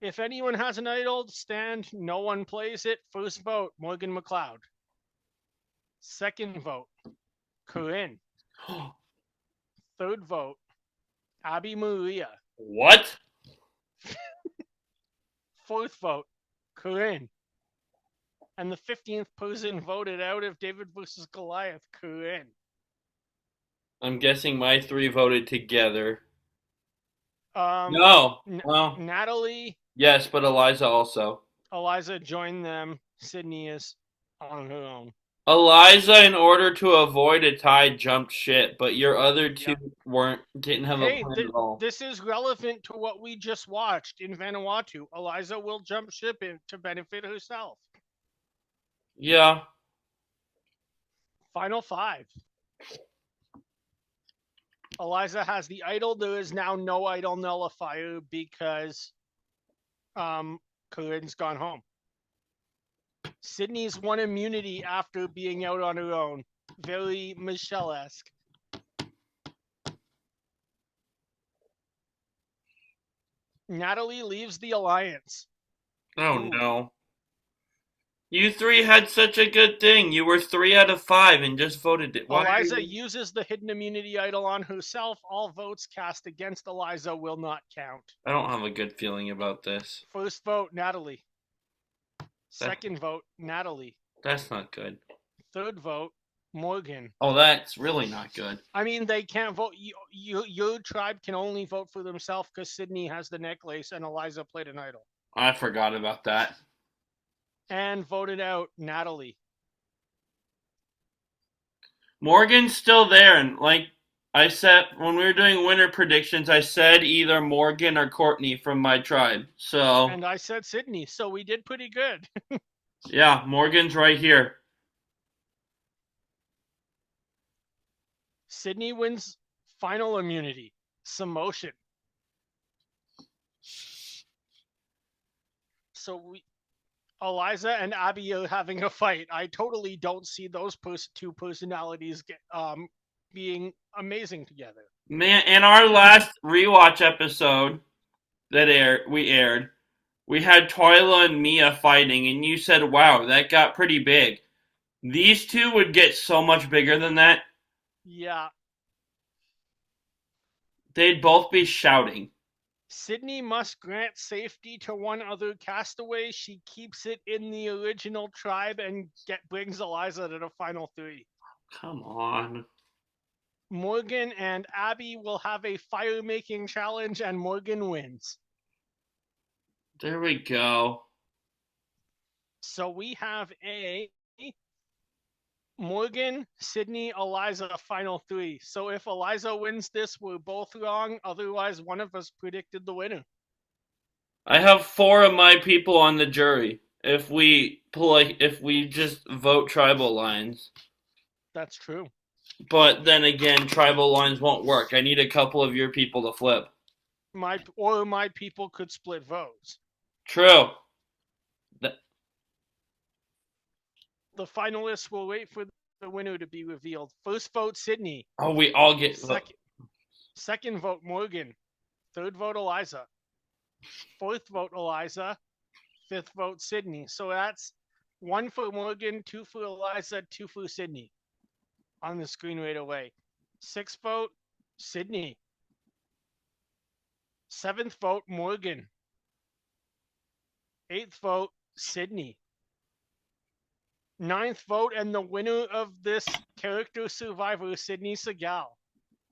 If anyone has an idol stand, no one plays it. First vote, Morgan McLeod. Second vote, Corinne. Third vote, Abby Maria. What? Fourth vote, Corinne. And the 15th person voted out of David versus Goliath, Corinne. I'm guessing my 3 voted together. No. Well, Natalie. Yes, but Eliza also. Eliza joined them. Sydney is on her own. Eliza, in order to avoid a tie, jumped ship, but your other 2 didn't have a plan at all. This is relevant to what we just watched in Vanuatu. Eliza will jump ship to benefit herself. Yeah. Final 5. Eliza has the idol. There is now no idol nullifier because Corinne's gone home. Sydney's won immunity after being out on her own. Very Michelle-esque. Natalie leaves the alliance. Oh, no. You 3 had such a good thing. You were 3 out of 5 and just voted it. Eliza uses the hidden immunity idol on herself. All votes cast against Eliza will not count. I don't have a good feeling about this. First vote, Natalie. Second vote, Natalie. That's not good. Third vote, Morgan. Oh, that's really not good. I mean, they can't vote. Your tribe can only vote for themselves because Sydney has the necklace and Eliza played an idol. I forgot about that. And voted out Natalie. Morgan's still there, and like I said, when we were doing winter predictions, I said either Morgan or Courtney from my tribe. So. And I said Sydney, so we did pretty good. Yeah, Morgan's right here. Sydney wins final immunity. Samotion. So Eliza and Abby are having a fight. I totally don't see those 2 personalities being amazing together. Man, in our last rewatch episode that we aired, we had Twyla and Mia fighting, and you said, wow, that got pretty big. These 2 would get so much bigger than that. Yeah. They'd both be shouting. Sydney must grant safety to one other castaway. She keeps it in the original tribe and brings Eliza to the final 3. Come on. Morgan and Abby will have a fire-making challenge, and Morgan wins. There we go. So we have a Morgan, Sydney, Eliza, final 3. So if Eliza wins this, we're both wrong. Otherwise, one of us predicted the winner. I have 4 of my people on the jury. If we just vote tribal lines. That's true. But then again, tribal lines won't work. I need a couple of your people to flip. My people could split votes. True. The finalists will wait for the winner to be revealed. First vote, Sydney. Oh, we all get... Second vote, Morgan. Third vote, Eliza. Fourth vote, Eliza. Fifth vote, Sydney. So that's 1 for Morgan, 2 for Eliza, 2 for Sydney. on the screen right away. 6th vote, Sydney. 7th vote, Morgan. 8th vote, Sydney. 9th vote, and the winner of this character survivor, Sydney Segal.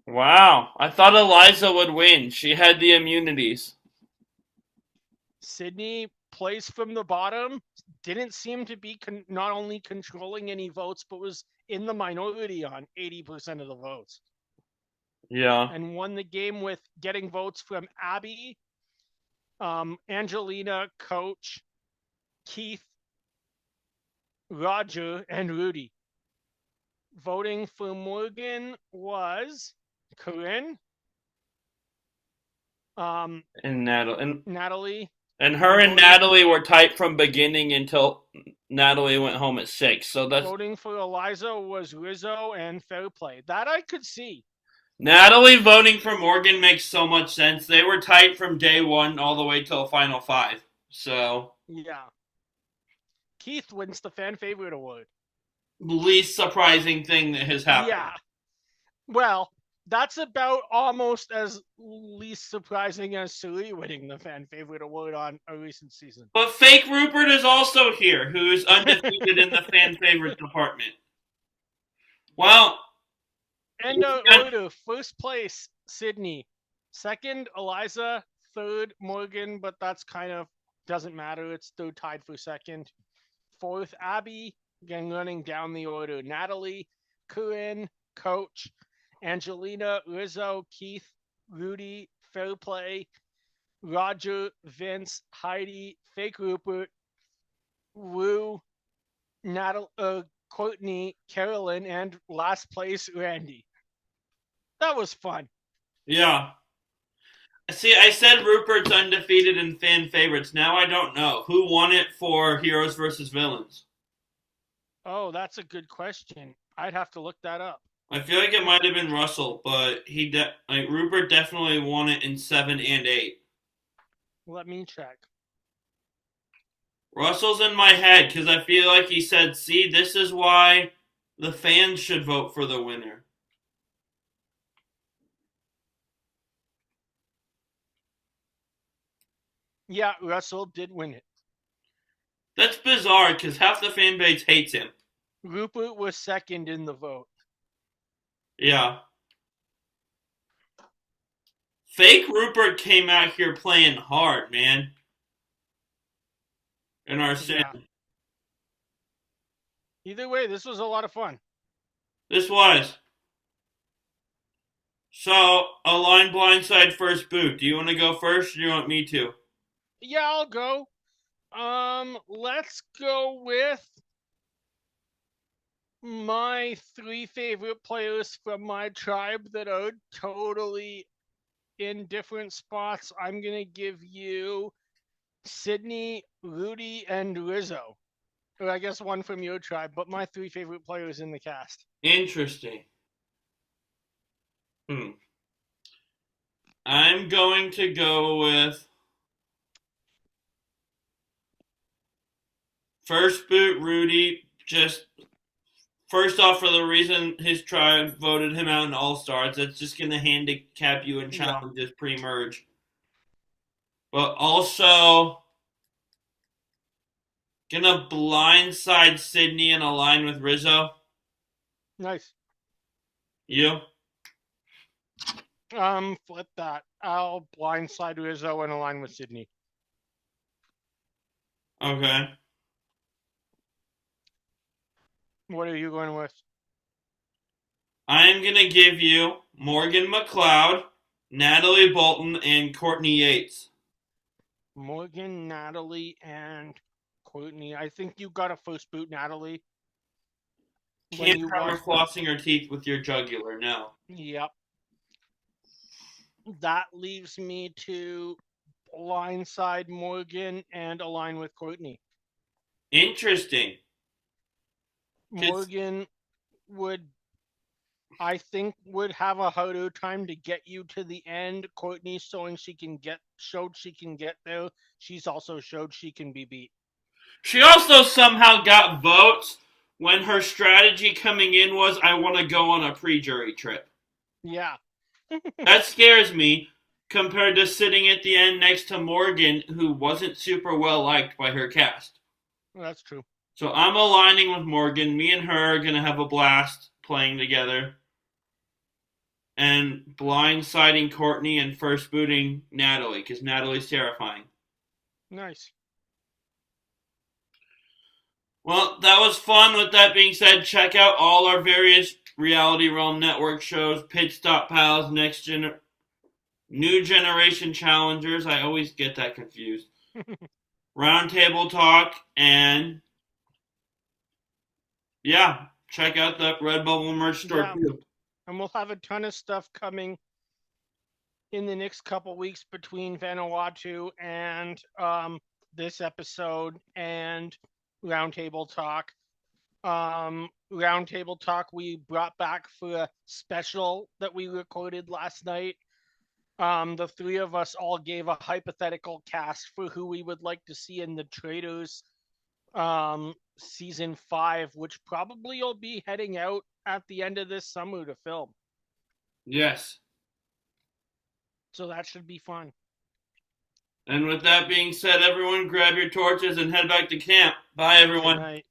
Wow. I thought Eliza would win. She had the immunities. Sydney plays from the bottom, didn't seem to be not only controlling any votes, but was in the minority on 80% of the votes. Yeah. And won the game with getting votes from Abby, Angelina, Coach, Keith, Roger, and Rudy. Voting for Morgan was Corinne, And Natalie. Natalie. And her and Natalie were tight from beginning until Natalie went home at 6. So that's Voting for Eliza was Rizzo and Fairplay. That I could see. Natalie voting for Morgan makes so much sense. They were tight from day one all the way till final 5. So yeah. Keith wins the fan favorite award. Least surprising thing that has happened. Yeah. Well, that's about almost as least surprising as Suri winning the fan favorite award on a recent season. But fake Rupert is also here, who is undefeated in the fan favorite department. Well, and order: 1st place, Sydney. 2nd, Eliza. 3rd, Morgan, but that's kind of doesn't matter. It's still tied for 2nd. 4th, Abby. Again, running down the order: Natalie, Corinne, Coach, Angelina, Rizzo, Keith, Rudy, Fairplay, Roger, Vince, Heidi, Fake Rupert, Wu, Courtney, Carolyn, and last place, Randy. That was fun. Yeah. See, I said Rupert's undefeated in fan favorites. Now I don't know. Who won it for Heroes versus Villains? Oh, that's a good question. I'd have to look that up. I feel like it might have been Russell, but Rupert definitely won it in 7 and 8. Let me check. Russell's in my head because I feel like he said, see, this is why the fans should vote for the winner. Yeah, Russell did win it. That's bizarre because half the fan base hates him. Rupert was 2nd in the vote. Yeah. Fake Rupert came out here playing hard, man. In our sim. Yeah. Either way, this was a lot of fun. This was. So, a line blindside first boot. Do you want to go first or do you want me to? Yeah, I'll go. Let's go with my 3 favorite players from my tribe that are totally in different spots. I'm going to give you Sydney, Rudy, and Rizzo. Or I guess one from your tribe, but my 3 favorite players in the cast. Interesting. I'm going to go with first boot Rudy. Just first off, for the reason his tribe voted him out in All Stars, that's just going to handicap you in challenges pre-merge. But also gonna blindside Sydney and align with Rizzo. Nice. You? Flip that. I'll blindside Rizzo and align with Sydney. Okay. What are you going with? I'm gonna give you Morgan McLeod, Natalie Bolton, and Courtney Yates. Morgan, Natalie, and Courtney. I think you got a first boot, Natalie. Can't remember flossing her teeth with your jugular, no. Yep. That leaves me to blindside Morgan and align with Courtney. Interesting. Morgan would, I think, would have a harder time to get you to the end. Courtney showed she can get there. She's also showed she can be beat. She also somehow got votes when her strategy coming in was, I want to go on a pre-jury trip. Yeah. That scares me compared to sitting at the end next to Morgan, who wasn't super well liked by her cast. That's true. So I'm aligning with Morgan. Me and her are going to have a blast playing together. And blindsiding Courtney and first booting Natalie, because Natalie's terrifying. Nice. Well, that was fun. With that being said, check out all our various Reality Realm Network shows: Pit Stop Pals, New Generation Challengers. I always get that confused. Roundtable Talk, and yeah, check out the Redbubble merch store Yeah. too. And we'll have a ton of stuff coming in the next couple weeks between Vanuatu and this episode and Roundtable Talk. Roundtable Talk we brought back for a special that we recorded last night. The three of us all gave a hypothetical cast for who we would like to see in the Traitors season 5, which probably will be heading out at the end of this summer to film. Yes. So that should be fun. And with that being said, everyone grab your torches and head back to camp. Bye, everyone. Good night.